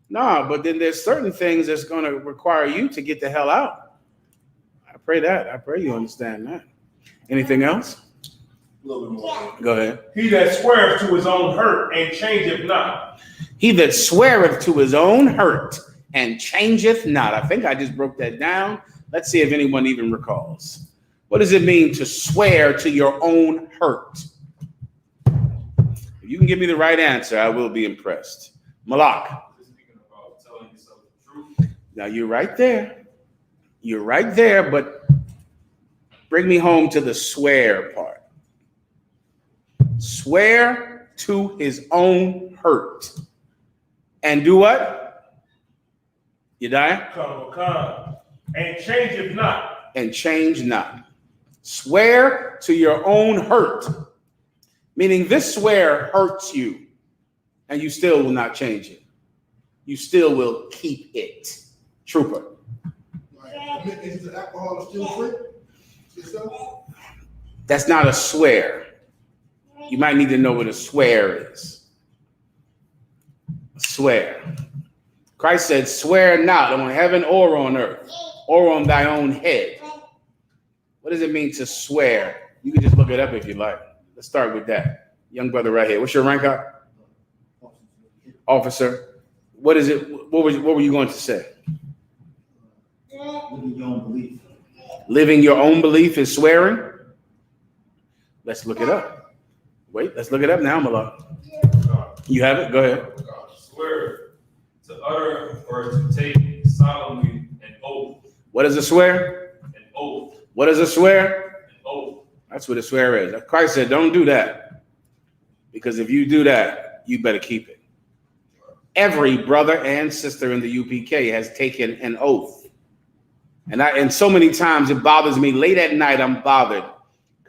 S1: Nah, but then there's certain things that's going to require you to get the hell out. I pray that. I pray you understand that. Anything else?
S4: A little bit more.
S1: Go ahead.
S7: He that sweareth to his own hurt and changeth not.
S1: He that sweareth to his own hurt and changeth not. I think I just broke that down. Let's see if anyone even recalls. What does it mean to swear to your own hurt? If you can give me the right answer, I will be impressed. Malak.
S2: Speaking about telling yourself the truth.
S1: Now you're right there. You're right there, but bring me home to the swear part. Swear to his own hurt. And do what? You die?
S7: And changeth not.
S1: And change not. Swear to your own hurt. Meaning this swear hurts you. And you still will not change it. You still will keep it. Trooper.
S4: Is the alcohol still free?
S1: That's not a swear. You might need to know what a swear is. A swear. Christ said, swear not on heaven or on earth, or on thy own head. What does it mean to swear? You can just look it up if you like. Let's start with that. Young brother right here. What's your rank up? Officer. What is it? What were you going to say?
S4: Living your own belief.
S1: Living your own belief is swearing? Let's look it up. Wait, let's look it up now, Malak. You have it? Go ahead.
S2: Swear to utter or to take solemnly an oath.
S1: What is a swear?
S2: An oath.
S1: What is a swear?
S2: An oath.
S1: That's what a swear is. Christ said, don't do that. Because if you do that, you better keep it. Every brother and sister in the UPK has taken an oath. And so many times it bothers me. Late at night, I'm bothered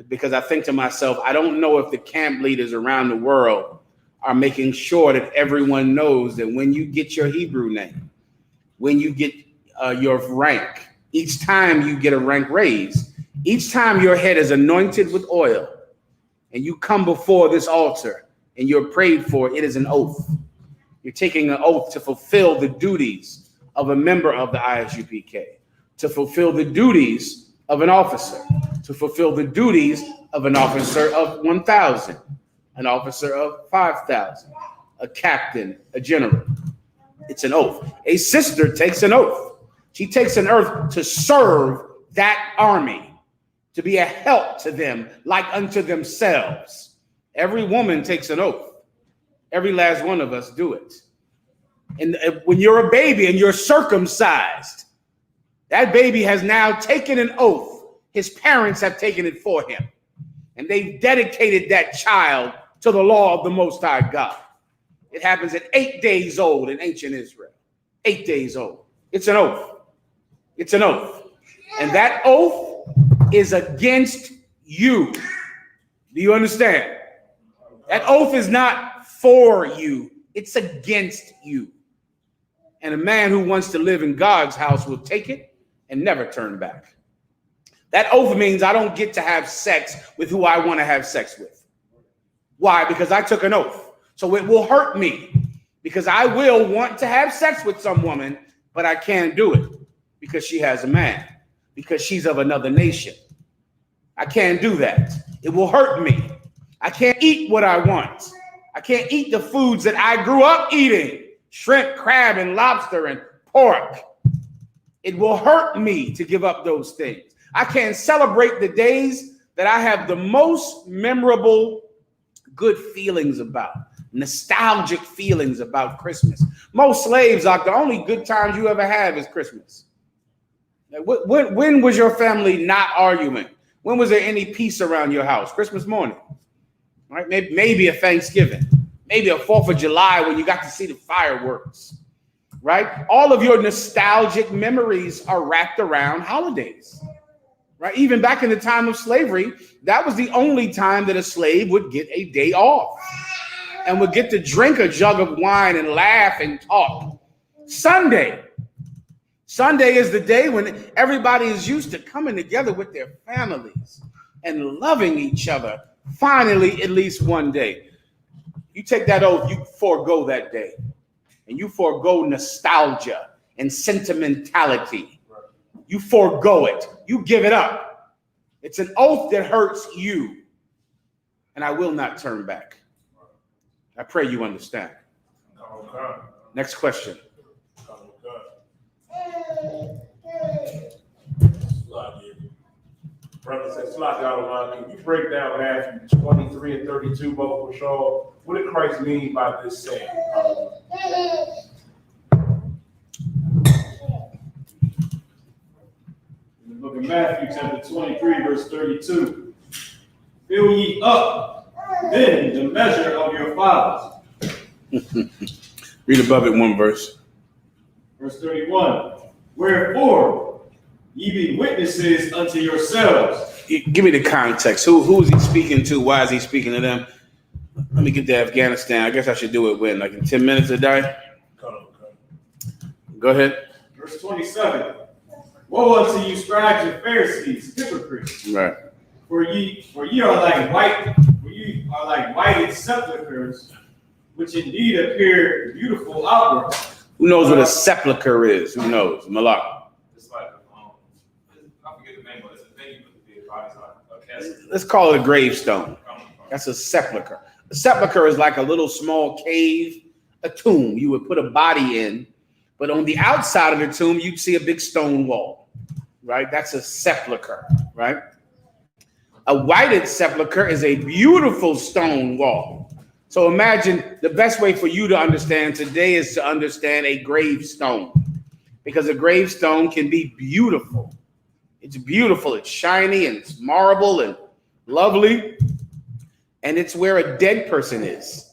S1: because I think to myself, I don't know if the camp leaders around the world are making sure that everyone knows that when you get your Hebrew name, when you get your rank, each time you get a rank raise, each time your head is anointed with oil and you come before this altar and you're prayed for, it is an oath. You're taking an oath to fulfill the duties of a member of the ISUPK, to fulfill the duties of an officer, to fulfill the duties of an officer of 1,000, an officer of 5,000, a captain, a general. It's an oath. A sister takes an oath. She takes an oath to serve that army, to be a help to them like unto themselves. Every woman takes an oath. Every last one of us do it. And when you're a baby and you're circumcised, that baby has now taken an oath. His parents have taken it for him. And they've dedicated that child to the law of the Most High God. It happens at 8 days old in ancient Israel. 8 days old. It's an oath. It's an oath. And that oath is against you. Do you understand? That oath is not for you. It's against you. And a man who wants to live in God's house will take it and never turn back. That oath means I don't get to have sex with who I want to have sex with. Why? Because I took an oath. So it will hurt me because I will want to have sex with some woman, but I can't do it because she has a man, because she's of another nation. I can't do that. It will hurt me. I can't eat what I want. I can't eat the foods that I grew up eating. Shrimp, crab, and lobster, and pork. It will hurt me to give up those things. I can't celebrate the days that I have the most memorable good feelings about, nostalgic feelings about Christmas. Most slaves, like, the only good times you ever have is Christmas. When was your family not arguing? When was there any peace around your house? Christmas morning, right? Maybe a Thanksgiving, maybe a 4th of July when you got to see the fireworks, right? All of your nostalgic memories are wrapped around holidays, right? Even back in the time of slavery, that was the only time that a slave would get a day off and would get to drink a jug of wine and laugh and talk. Sunday is the day when everybody is used to coming together with their families and loving each other. Finally, at least one day. You take that oath, you forego that day. And you forego nostalgia and sentimentality. You forego it. You give it up. It's an oath that hurts you. And I will not turn back. I pray you understand.
S7: Okay.
S1: Next question.
S7: Brother says, can you break down Matthew 23 and 32, Brother Shaw? What did Christ mean by this saying?
S3: Look at Matthew chapter 23, verse 32. Fill ye up then the measure of your fathers.
S1: Read above it one verse.
S3: Verse 31. Wherefore ye be witnesses unto yourselves.
S1: Give me the context. Who is he speaking to? Why is he speaking to them? Let me get to Afghanistan. I guess I should do it when? Like in 10 minutes a day? Go ahead.
S3: Verse 27. Woe unto you, scribes and Pharisees, hypocrites!
S1: Right.
S3: For ye are like whited sepulchres, which indeed appear beautiful outward.
S1: Who knows what a sepulcher is? Who knows? Malak.
S2: It's like, I forget the name, but it's a thing you put the dead bodies on, a casket.
S1: Let's call it a gravestone. That's a sepulcher. A sepulcher is like a little small cave, a tomb you would put a body in, but on the outside of the tomb, you'd see a big stone wall, right? That's a sepulcher, right? A whited sepulcher is a beautiful stone wall. So imagine the best way for you to understand today is to understand a gravestone, because a gravestone can be beautiful. It's beautiful, it's shiny, and it's marble and lovely. And it's where a dead person is,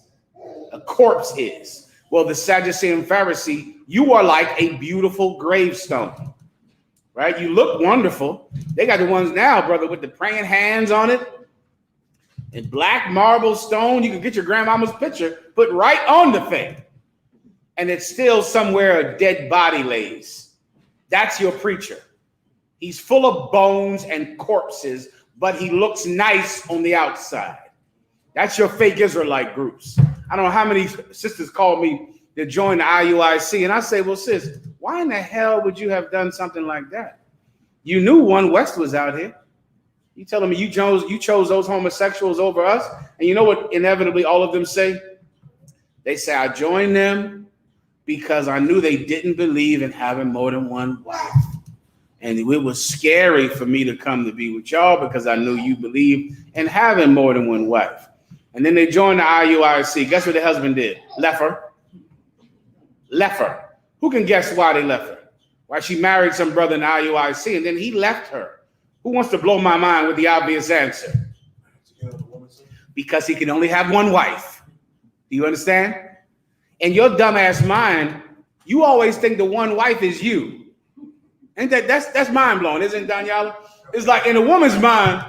S1: a corpse is. Well, the Sadducee and Pharisee, you are like a beautiful gravestone, right? You look wonderful. They got the ones now, brother, with the praying hands on it. And black marble stone, you can get your grandmama's picture put right on the thing. And it's still somewhere a dead body lays. That's your preacher. He's full of bones and corpses, but he looks nice on the outside. That's your fake Israelite groups. I don't know how many sisters call me to join the IUIC. And I say, well, sis, why in the hell would you have done something like that? You knew One West was out here. You telling me you chose those homosexuals over us? And you know what inevitably all of them say? They say, I joined them because I knew they didn't believe in having more than one wife. And it was scary for me to come to be with y'all because I knew you believed in having more than one wife. And then they joined the IUIC. Guess what the husband did? Left her. Left her. Who can guess why they left her? Why she married some brother in the IUIC and then he left her. Who wants to blow my mind with the obvious answer? Because he can only have one wife. Do you understand? In your dumbass mind, you always think the one wife is you. Ain't that's mind blowing, isn't it, Daniela? It's like in a woman's mind,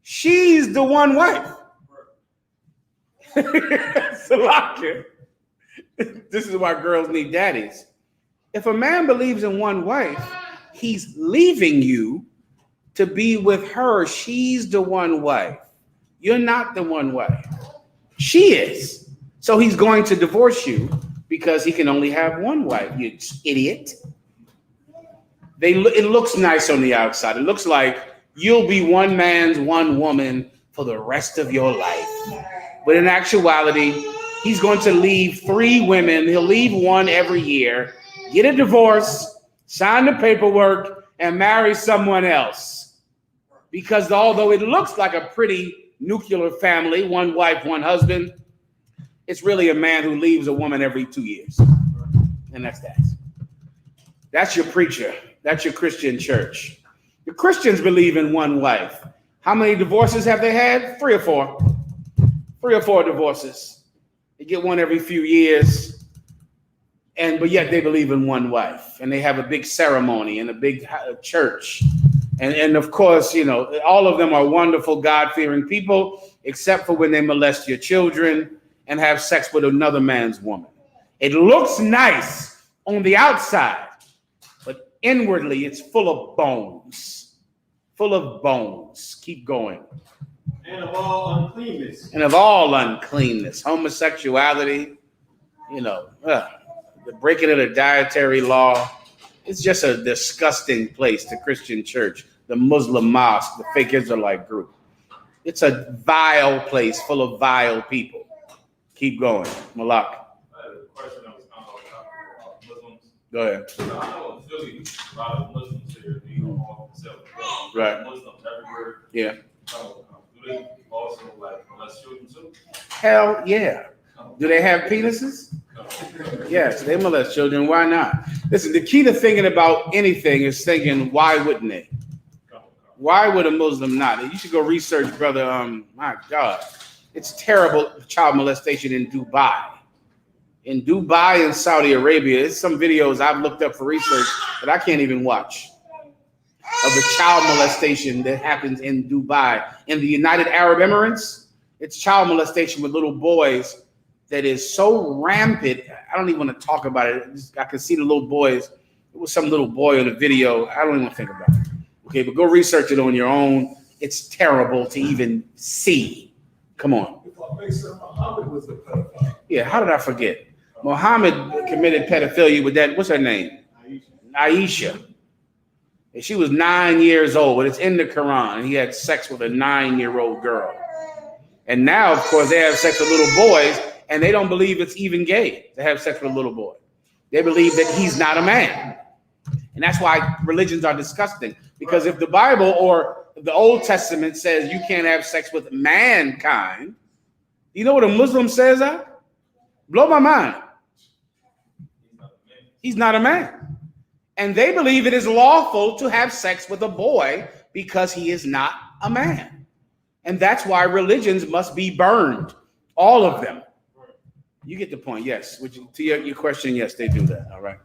S1: she's the one wife. Salaka. This is why girls need daddies. If a man believes in one wife, he's leaving you to be with her. She's the one wife. You're not the one wife. She is. So he's going to divorce you because he can only have one wife, you idiot. It looks nice on the outside. It looks like you'll be one man's one woman for the rest of your life. But in actuality, he's going to leave 3 women. He'll leave one every year. get a divorce, sign the paperwork, and marry someone else. Because although it looks like a pretty nuclear family, one wife, one husband, it's really a man who leaves a woman every 2 years. And that's that. That's your preacher. That's your Christian church. The Christians believe in one wife. How many divorces have they had? 3 or 4. 3 or 4 divorces. They get one every few years. But yet they believe in one wife. And they have a big ceremony and a big church. And of course, you know, all of them are wonderful, God-fearing people, except for when they molest your children and have sex with another man's woman. It looks nice on the outside, but inwardly it's full of bones. Full of bones. Keep going.
S3: And of all uncleanness.
S1: And of all uncleanness. Homosexuality, you know, the breaking of the dietary law. It's just a disgusting place, the Christian church, the Muslim mosque, the fake Israelite group. It's a vile place full of vile people. Keep going. Malak.
S2: I had a question that was kind of like Muslims.
S1: Go ahead.
S2: I know in Philly, a lot of Muslims here, they call themselves
S1: Right.
S2: Muslims everywhere.
S1: Yeah.
S2: Do they also like molest children too?
S1: Hell yeah. Do they have penises? Yes, they molest children. Why not? Listen, the key to thinking about anything is thinking, why wouldn't they? Why would a Muslim not? You should go research, brother. My God. It's terrible child molestation in Dubai. In Dubai and Saudi Arabia, there's some videos I've looked up for research that I can't even watch of the child molestation that happens in Dubai. In the United Arab Emirates, it's child molestation with little boys that is so rampant. I don't even want to talk about it. I can see the little boys. It was some little boy in the video. I don't even want to think about it. Okay, but go research it on your own. It's terrible to even see. Come on.
S7: Muhammad was the pedophile.
S1: Yeah, how did I forget? Muhammad committed pedophilia with that, what's her name? Aisha. And she was 9 years old, but it's in the Quran. And he had sex with a 9-year-old girl. And now, of course, they have sex with little boys, and they don't believe it's even gay to have sex with a little boy. They believe that he's not a man. And that's why religions are disgusting. Because if the Bible or the Old Testament says you can't have sex with mankind, you know what a Muslim says that? Blow my mind. He's not a man. And they believe it is lawful to have sex with a boy because he is not a man. And that's why religions must be burned. All of them. You get the point, yes. To your question, yes, they do that. All right.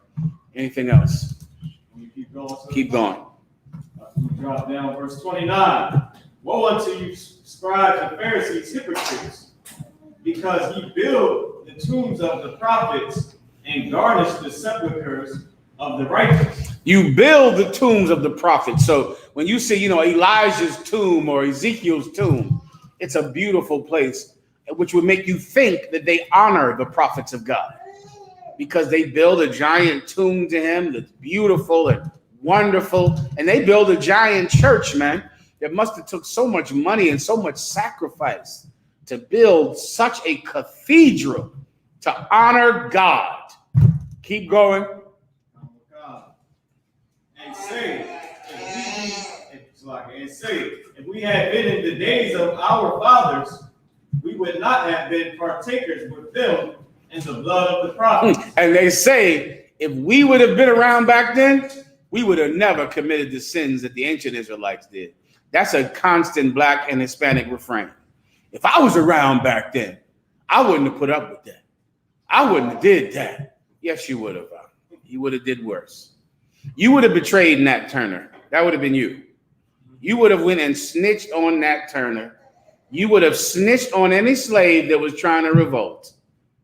S1: Anything else?
S3: Keep going.
S1: Keep going.
S3: Drop down verse 29. Woe unto you, scribes and Pharisees, hypocrites, because ye build the tombs of the prophets and garnish the sepulchres of the righteous.
S1: You build the tombs of the prophets. So when you see, Elijah's tomb or Ezekiel's tomb, it's a beautiful place, which would make you think that they honor the prophets of God, because they build a giant tomb to him that's beautiful and wonderful. And they build a giant church, man, that must have took so much money and so much sacrifice to build such a cathedral to honor God. Keep going.
S3: And say, if we had been in the days of our fathers, we would not have been partakers with them in the blood of the prophets.
S1: And they say, if we would have been around back then, we would have never committed the sins that the ancient Israelites did. That's a constant Black and Hispanic refrain. If I was around back then, I wouldn't have put up with that. I wouldn't have did that. Yes, you would have. You would have did worse. You would have betrayed Nat Turner. That would have been you. You would have went and snitched on Nat Turner. You would have snitched on any slave that was trying to revolt.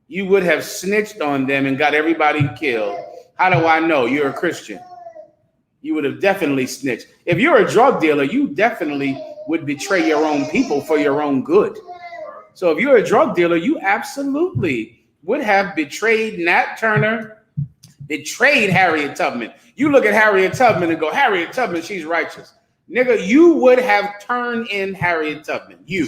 S1: You would have snitched on them and got everybody killed. How do I know? You're a Christian. You would have definitely snitched. If you're a drug dealer, you definitely would betray your own people for your own good. So if you're a drug dealer, you absolutely would have betrayed Nat Turner, betrayed Harriet Tubman. You look at Harriet Tubman and go, Harriet Tubman, she's righteous. Nigga, you would have turned in Harriet Tubman. You.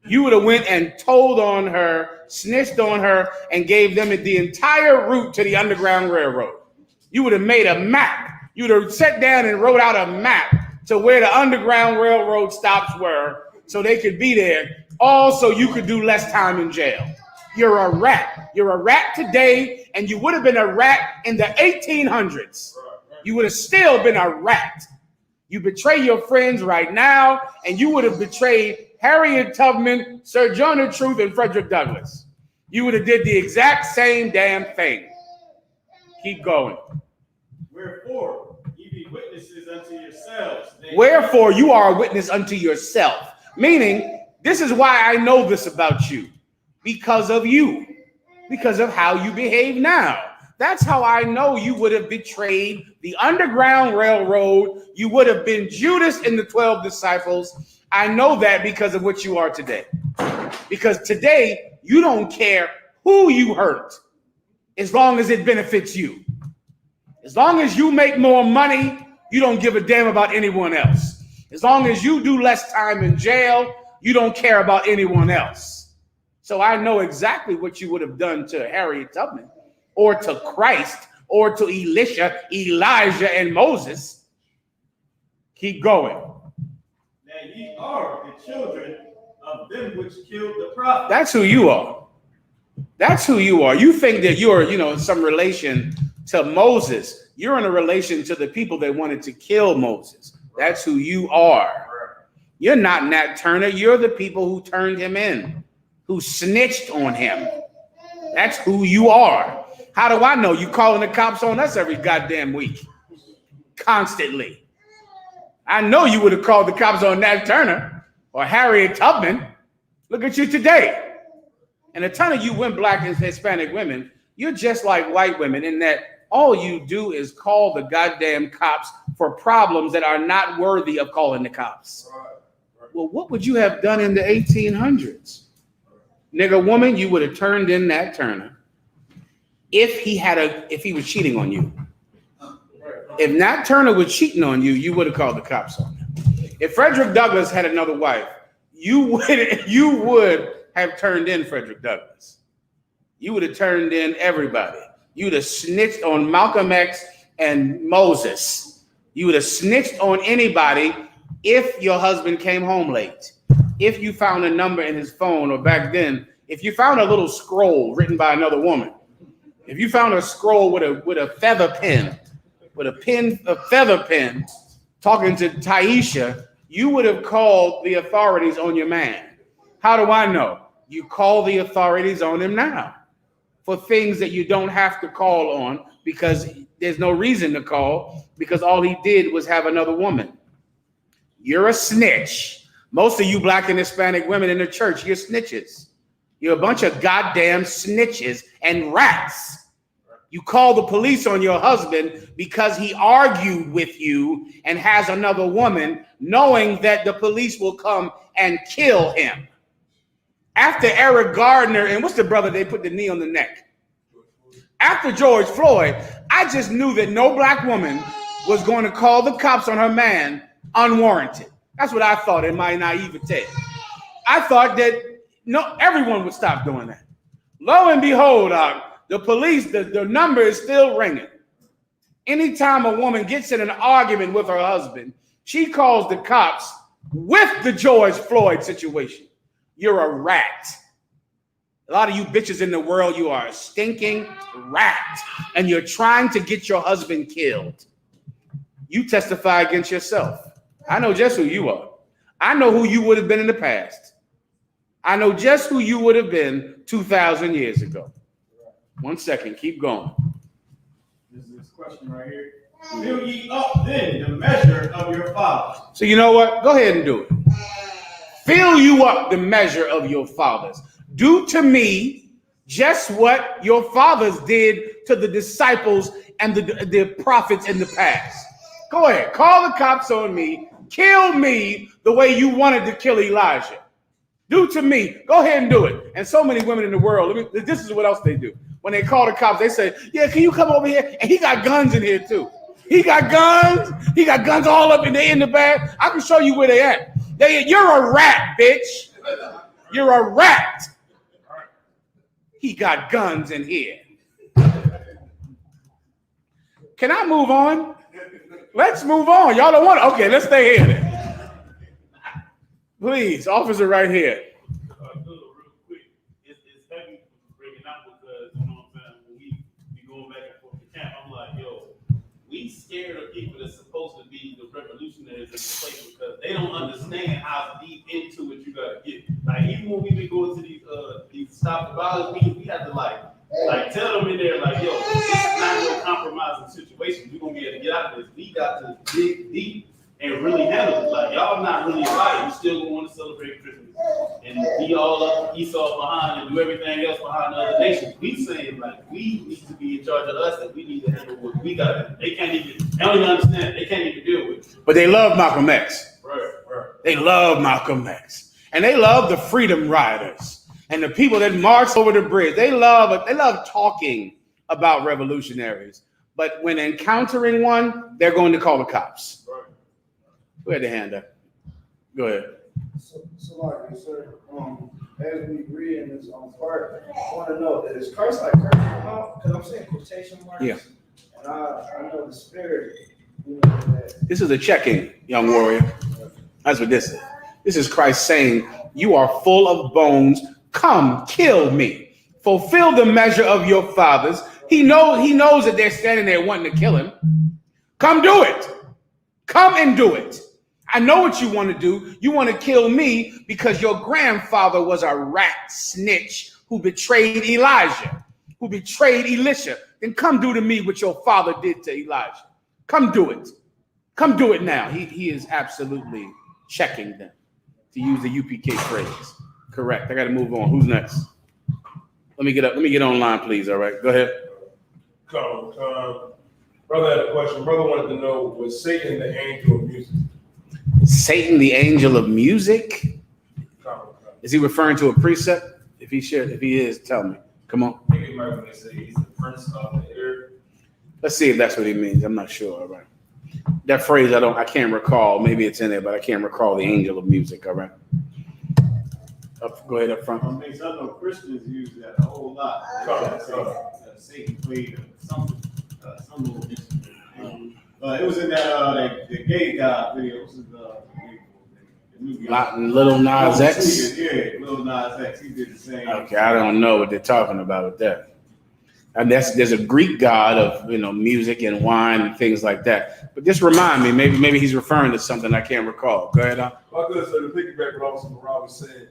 S1: You would have went and told on her, snitched on her, and gave them the entire route to the Underground Railroad. You would have made a map. You would have sat down and wrote out a map to where the Underground Railroad stops were so they could be there, all so you could do less time in jail. You're a rat. You're a rat today, and you would have been a rat in the 1800s. You would have still been a rat. You betray your friends right now, and you would have betrayed Harriet Tubman, Sir John of Truth, and Frederick Douglass. You would have did the exact same damn thing. Keep going.
S3: Wherefore, ye be witnesses unto yourselves.
S1: Wherefore, you are a witness unto yourself. Meaning, this is why I know this about you. Because of you. Because of how you behave now. That's how I know you would have betrayed the Underground Railroad. You would have been Judas in the 12 disciples. I know that because of what you are today. Because today, you don't care who you hurt as long as it benefits you. As long as you make more money, you don't give a damn about anyone else. As long as you do less time in jail, you don't care about anyone else. So I know exactly what you would have done to Harriet Tubman, or to Christ, or to Elisha, Elijah, and Moses. Keep going.
S3: That ye are the children of them which killed the prophet.
S1: That's who you are. That's who you are. You think that you're, in some relation to Moses. You're in a relation to the people that wanted to kill Moses. That's who you are. You're not Nat Turner. You're the people who turned him in, who snitched on him. That's who you are. How do I know? You calling the cops on us every goddamn week. Constantly. I know you would have called the cops on Nat Turner or Harriet Tubman. Look at you today. And a ton of you Black and Hispanic women, you're just like white women in that all you do is call the goddamn cops for problems that are not worthy of calling the cops. Well, what would you have done in the 1800s? Nigga woman, you would have turned in Nat Turner if he was cheating on you. If Nat Turner was cheating on you, you would have called the cops on him. If Frederick Douglass had another wife, you would have turned in Frederick Douglass. You would have turned in everybody. You would have snitched on Malcolm X and Moses. You would have snitched on anybody if your husband came home late. If you found a number in his phone, or back then, if you found a little scroll written by another woman, if you found a scroll with a feather pen, a feather pen, talking to Taisha, you would have called the authorities on your man. How do I know? You call the authorities on him now for things that you don't have to call on because there's no reason to call because all he did was have another woman. You're a snitch. Most of you Black and Hispanic women in the church, you're snitches. You're a bunch of goddamn snitches and rats. You call the police on your husband because he argued with you and has another woman, knowing that the police will come and kill him. After Eric Gardner, and what's the brother they put the knee on the neck? After George Floyd, I just knew that no Black woman was going to call the cops on her man unwarranted. That's what I thought in my naivete. I thought that everyone would stop doing that. Lo and behold, the police, the number is still ringing. Anytime a woman gets in an argument with her husband, she calls the cops with the George Floyd situation. You're a rat. A lot of you bitches in the world, you are a stinking rat, and you're trying to get your husband killed. You testify against yourself. I know just who you are. I know who you would have been in the past. I know just who you would have been 2,000 years ago. 1 second, keep going.
S3: This is this question right here. Fill ye up then the measure of your fathers.
S1: So you know what? Go ahead and do it. Fill you up the measure of your fathers. Do to me just what your fathers did to the disciples and the prophets in the past. Go ahead, call the cops on me. Kill me the way you wanted to kill Elijah. Do to me. Go ahead and do it. And so many women in the world, this is what else they do. When they call the cops, they say, yeah, can you come over here? And he got guns in here too. He got guns. He got guns all up in the bag. I can show you where they at. You're a rat, bitch. You're a rat. He got guns in here. Can I move on? Let's move on. Y'all don't want to. Okay, let's stay here then. Please, officer right here.
S5: Real quick, it's heavy bringing out because, you know what I'm saying, when we be going back and forth to camp, I'm like, yo, we scared of people that's supposed to be the revolutionaries in the place because they don't understand how deep into it you gotta get. Like, even when we be going to these stop the violence meetings, we have to like tell them in there, like, yo, this is not no compromising situation. We're gonna be able to get out of this. We got to dig deep and really handle it. Like, y'all not really right. You still want to celebrate Christmas and be all up Esau behind and do everything else behind the other nations. We saying, like, we need to be in charge of us and we need to handle what we got. They can't even, they don't even understand. They can't even deal with it.
S1: But they love Malcolm X.
S5: Right.
S1: They love Malcolm X. And they love the Freedom Riders and the people that march over the bridge. They love talking about revolutionaries. But when encountering one, they're going to call the cops.
S5: Right.
S1: Go ahead, hand up. Go ahead.
S8: So like, sir, as we read in this part, I want to know, is Christ like cursing them out? Because I'm saying quotation marks.
S1: Yeah.
S8: And I know the spirit, you know, that.
S1: This is a checking, young warrior. That's what this is. This is Christ saying, you are full of bones. Come, kill me. Fulfill the measure of your fathers. He knows that they're standing there wanting to kill him. Come do it. Come and do it. I know what you want to do. You want to kill me because your grandfather was a rat snitch who betrayed Elijah, who betrayed Elisha. Then come do to me what your father did to Elijah. Come do it. Come do it now. He is absolutely checking them, to use the UPK phrase. Correct. I got to move on. Who's next? Let me get up. Let me get online, please. All right. Go ahead.
S7: Brother had a question. Brother wanted to know, was Satan the angel of music?
S1: Satan, the angel of music? Is he referring to a precept? If he is, tell me. Come on.
S2: I think it might when they say he's the prince of the air.
S1: Let's see if that's what he means. I'm not sure. All right. That phrase, I can't recall. Maybe it's in there, but I can't recall the angel of music. All right. Go ahead up front.
S9: I know Christians use that a whole lot. Satan played some little instrument. It was in that the gay guy video.
S1: Little Nas X.
S9: Yeah, Little Nas X. He did the same.
S1: Okay, I don't know what they're talking about with that. And there's a Greek god of music and wine and things like that. But just remind me, maybe he's referring to something I can't recall. Go ahead.
S7: Well, good. So to piggyback what Officer Morale was saying,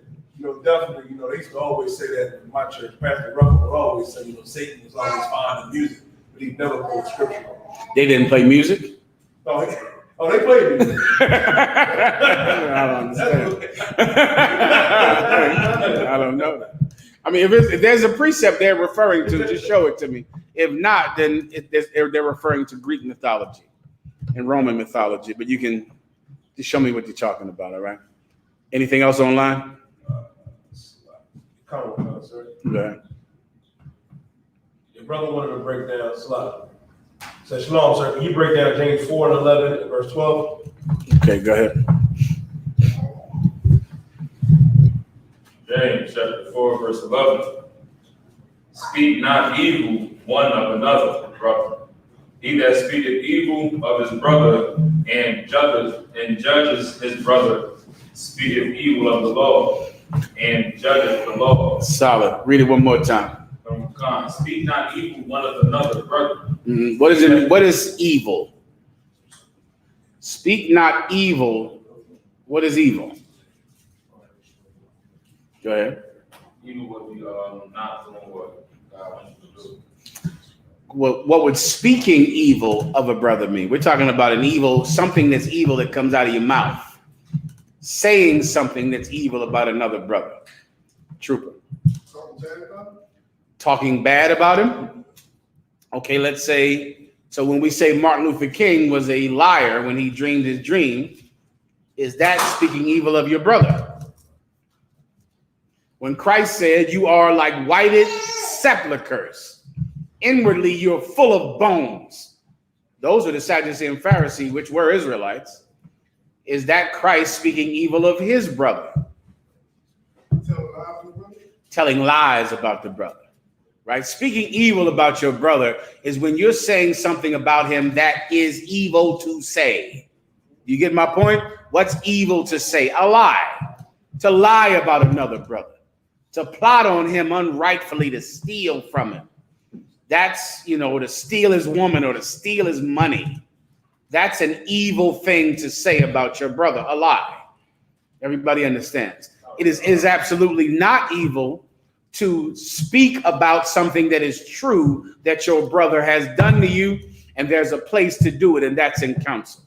S7: definitely, they used to always say that in my church. Pastor Ruffin would always say, Satan was always fond of music, but he never played scripture.
S1: They didn't play music?
S7: Oh, they played music.
S1: I don't understand. I don't know that. I mean, if there's a precept they're referring to, just show it to me. If not, then they're referring to Greek mythology and Roman mythology. But you can just show me what you're talking about, all right? Anything else online?
S7: Comment, sir.
S1: Okay.
S7: Your brother wanted to break down Salah. Said, Shalom, sir. Can you break down James 4:11 and verse 12?
S1: Okay, go ahead.
S2: James chapter 4, verse 11. Speak not evil one of another, brother. He that speaketh evil of his brother and judges his brother speaketh evil of the law and judgeth the law.
S1: Solid. Read it one more time.
S2: Speak not evil one of another, brother.
S1: What is it? What is evil? Speak not evil. What is evil? Go ahead.
S2: Evil would be not doing what God wants you to do.
S1: What would speaking evil of a brother mean? We're talking about an evil, something that's evil that comes out of your mouth. Saying something that's evil about another brother. Trooper. Talking bad about him? Okay, let's say, so when we say Martin Luther King was a liar when he dreamed his dream, is that speaking evil of your brother? When Christ said, you are like whited sepulchres, inwardly you're full of bones. Those are the Sadducees and Pharisees, which were Israelites. Is that Christ speaking evil of his brother? telling lies about the brother, right? Speaking evil about your brother is when you're saying something about him that is evil to say. You get my point? What's evil to say? A lie. To lie about another brother. To plot on him unrightfully, to steal from him. That's, to steal his woman or to steal his money. That's an evil thing to say about your brother, a lie. Everybody understands. It is absolutely not evil to speak about something that is true that your brother has done to you, and there's a place to do it, and that's in counsel.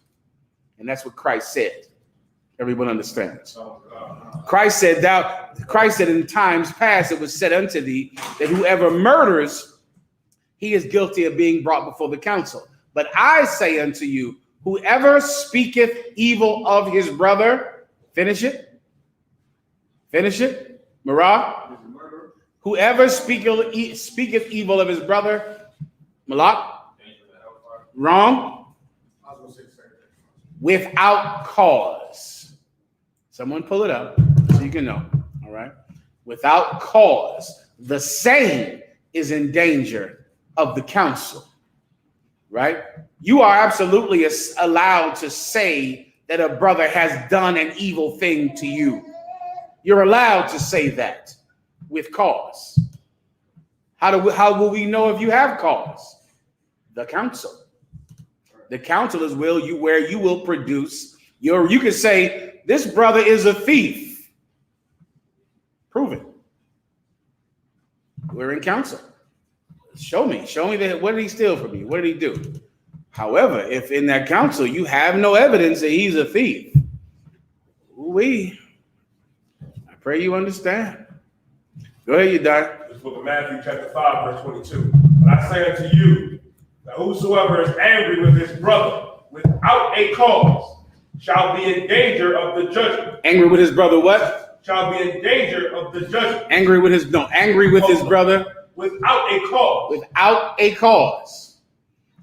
S1: And that's what Christ said. Everyone understands. Christ said in times past it was said unto thee that whoever murders, he is guilty of being brought before the council. But I say unto you, whoever speaketh evil of his brother, finish it, Marah. Whoever speaketh evil of his brother, Malak, wrong, without cause. Someone pull it up so you can know, all right? Without cause, the same is in danger of the council, right? You are absolutely allowed to say that a brother has done an evil thing to you. You're allowed to say that with cause. How will we know if you have cause? The council. The council is where you will produce you can say, this brother is a thief. Prove it. We're in council. Show me that. What did he steal from you? What did he do? However, if in that council you have no evidence that he's a thief, I pray you understand. Go ahead, you die.
S7: This book of Matthew, chapter 5, verse 22. But I say unto you, that whosoever is angry with his brother without a cause shall be in danger of the judgment.
S1: Angry with his brother, what?
S7: Shall be in danger of the judgment.
S1: Angry with his brother.
S7: Without a cause.
S1: Without a cause.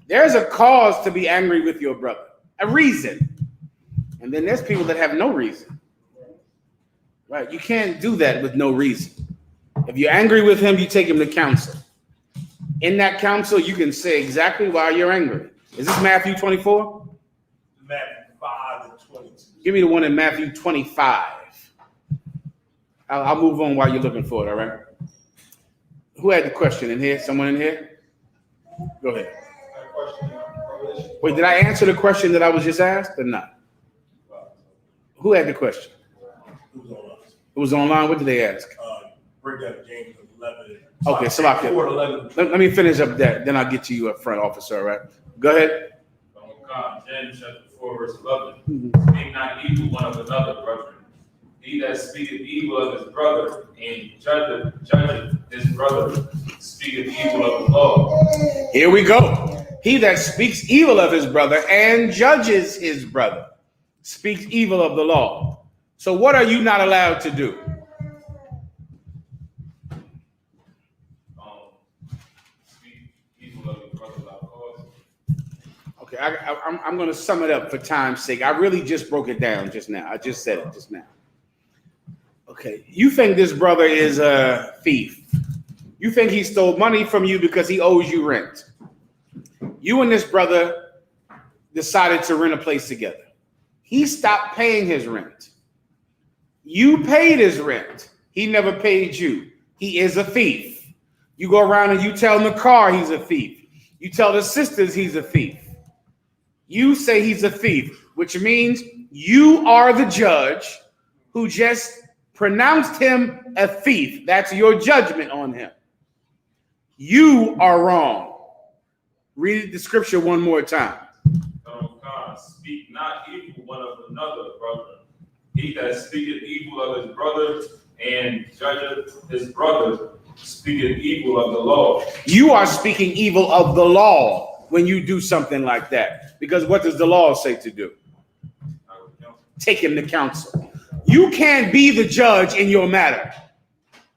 S1: There's a cause to be angry with your brother. A reason. And then there's people that have no reason. Right? You can't do that with no reason. If you're angry with him, you take him to counsel. In that counsel, you can say exactly why you're angry. Is this Matthew 24?
S7: Matthew 5 and 22.
S1: Give me the one in Matthew 25. I'll move on while you're looking for it, all right? Who had the question in here? Someone in here? Go ahead. Wait, did I answer the question that I was just asked or not? Who had the question? It was online. What did they ask?
S7: Break down James 11.
S1: Okay, so let me finish up that. Then I'll get to you up front, officer, all right? Go ahead.
S2: James chapter 4, verse 11. Speak not evil one of another, brethren. He that speaketh evil of his brother and judgeth his brother speaketh evil of the law.
S1: Here we go. He that speaks evil of his brother and judges his brother speaks evil of the law. So what are you not allowed to do?
S2: Speak evil of your brother without cause.
S1: Okay, I'm going to sum it up for time's sake. I really just broke it down just now. I just said it just now. Okay, you think this brother is a thief. You think he stole money from you because he owes you rent. You and this brother decided to rent a place together. He stopped paying his rent. You paid his rent. He never paid you. He is a thief. You go around and you tell Nakar he's a thief. You tell the sisters he's a thief. You say he's a thief, which means you are the judge who just pronounced him a thief. That's your judgment on him. You are wrong. Read the scripture one more time.
S2: Oh God, speak not evil one of another, brother. He that speaketh evil of his brother and judgeth his brother speaketh evil of the law.
S1: You are speaking evil of the law when you do something like that. Because what does the law say to do? Take him to counsel. You can't be the judge in your matter.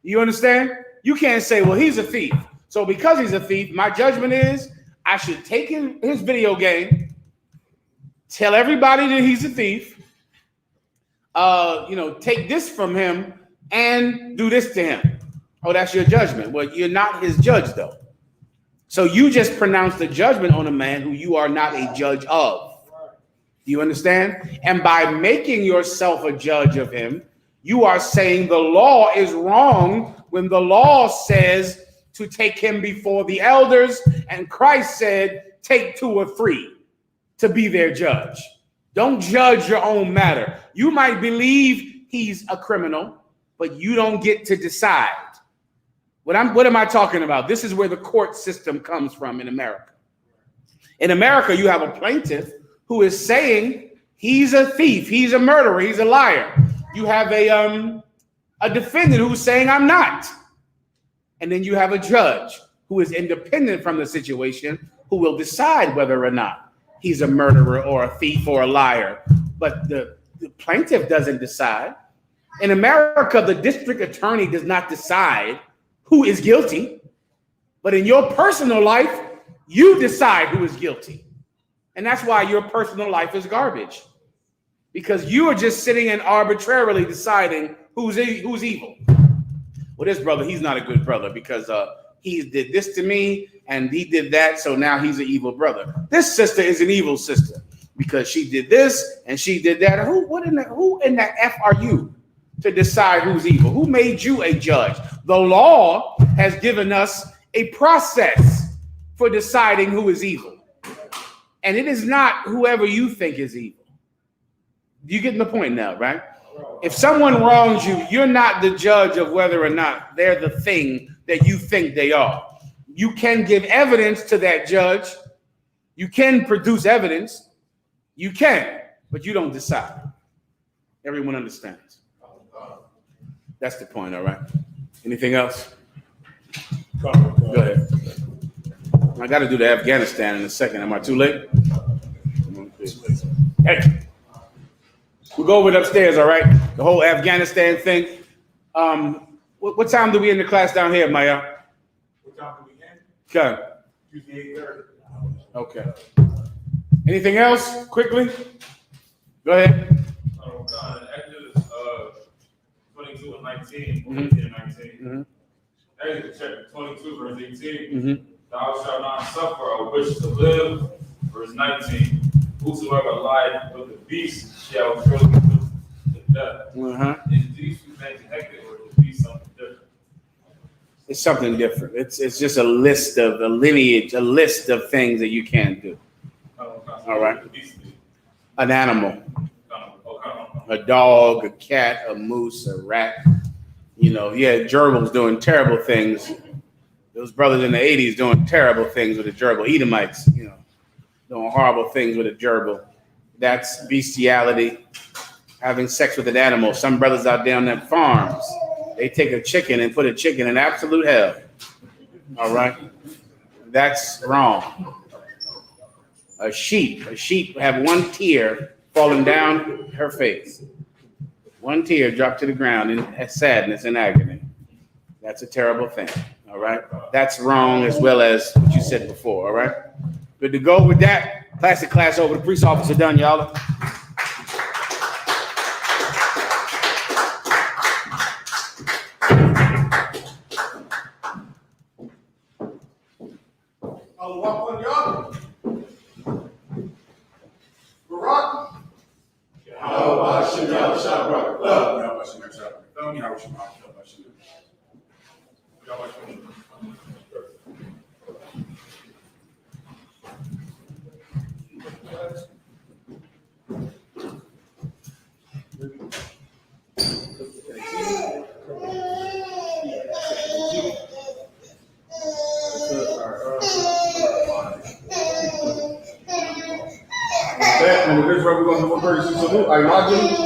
S1: You understand? You can't say, well, he's a thief. So because he's a thief, my judgment is I should take his video game, tell everybody that he's a thief, take this from him and do this to him. Oh, that's your judgment. Well, you're not his judge, though. So you just pronounced a judgment on a man who you are not a judge of. Do you understand? And by making yourself a judge of him, you are saying the law is wrong when the law says to take him before the elders, and Christ said, take 2 or 3 to be their judge. Don't judge your own matter. You might believe he's a criminal, but you don't get to decide. What am I talking about? This is where the court system comes from in America. In America, you have a plaintiff who is saying he's a thief, he's a murderer, he's a liar. You have a defendant who's saying I'm not. And then you have a judge who is independent from the situation who will decide whether or not he's a murderer or a thief or a liar. But the plaintiff doesn't decide. In America, the district attorney does not decide who is guilty, but in your personal life, you decide who is guilty. And that's why your personal life is garbage, because you are just sitting and arbitrarily deciding who's evil. Well, this brother, he's not a good brother because he did this to me and he did that, so now he's an evil brother. This sister is an evil sister because she did this and she did that. Who in the F are you to decide who's evil? Who made you a judge? The law has given us a process for deciding who is evil. And it is not whoever you think is evil. You getting the point now, right? If someone wrongs you, you're not the judge of whether or not they're the thing that you think they are. You can give evidence to that judge. You can produce evidence. You can, but you don't decide. Everyone understands. That's the point, all right? Anything else? Go ahead. I got to do the Afghanistan in a second. Am I too late? Hey, we'll go over it upstairs, all right? The whole Afghanistan thing. What time do we end the class down here, Maya?
S7: What time do we end?
S1: Okay.
S7: Tuesday, 8:30.
S1: Okay. Anything else? Quickly? Go ahead.
S2: Exodus 22 and 19,
S1: Mhm.
S2: 18 and 19.
S1: Mm-hmm.
S2: Exodus chapter 22, verse 18.
S1: Mm-hmm.
S2: Thou shalt not suffer a wish to live. Verse 19. Whosoever lieth with the beast shall surely be put to death.
S1: Uh-huh.
S2: Is these two things connected, or is the beast something different?
S1: It's something different. It's just a list of a lineage, a list of things that you can't do. All right.
S2: The beast is
S1: An animal,
S2: kind of,
S1: a dog, a cat, a moose, a rat. You know, gerbils doing terrible things. Those brothers in the 80s doing terrible things with a gerbil. Edomites, doing horrible things with a gerbil. That's bestiality. Having sex with an animal. Some brothers out there on them farms, they take a chicken and put a chicken in absolute hell. All right? That's wrong. A sheep have one tear falling down her face. One tear dropped to the ground in sadness and agony. That's a terrible thing. All right? That's wrong as well as what you said before. All right? Good to go with that. Class over. The police officer done, y'all.
S7: I'll walk on y'all. Barack. How about you, y'all? Shot rock. Love. How about you, y'all? Shot rock. How about you, y'all? How about you? This is where we're going to do a courtesy salute. I imagine.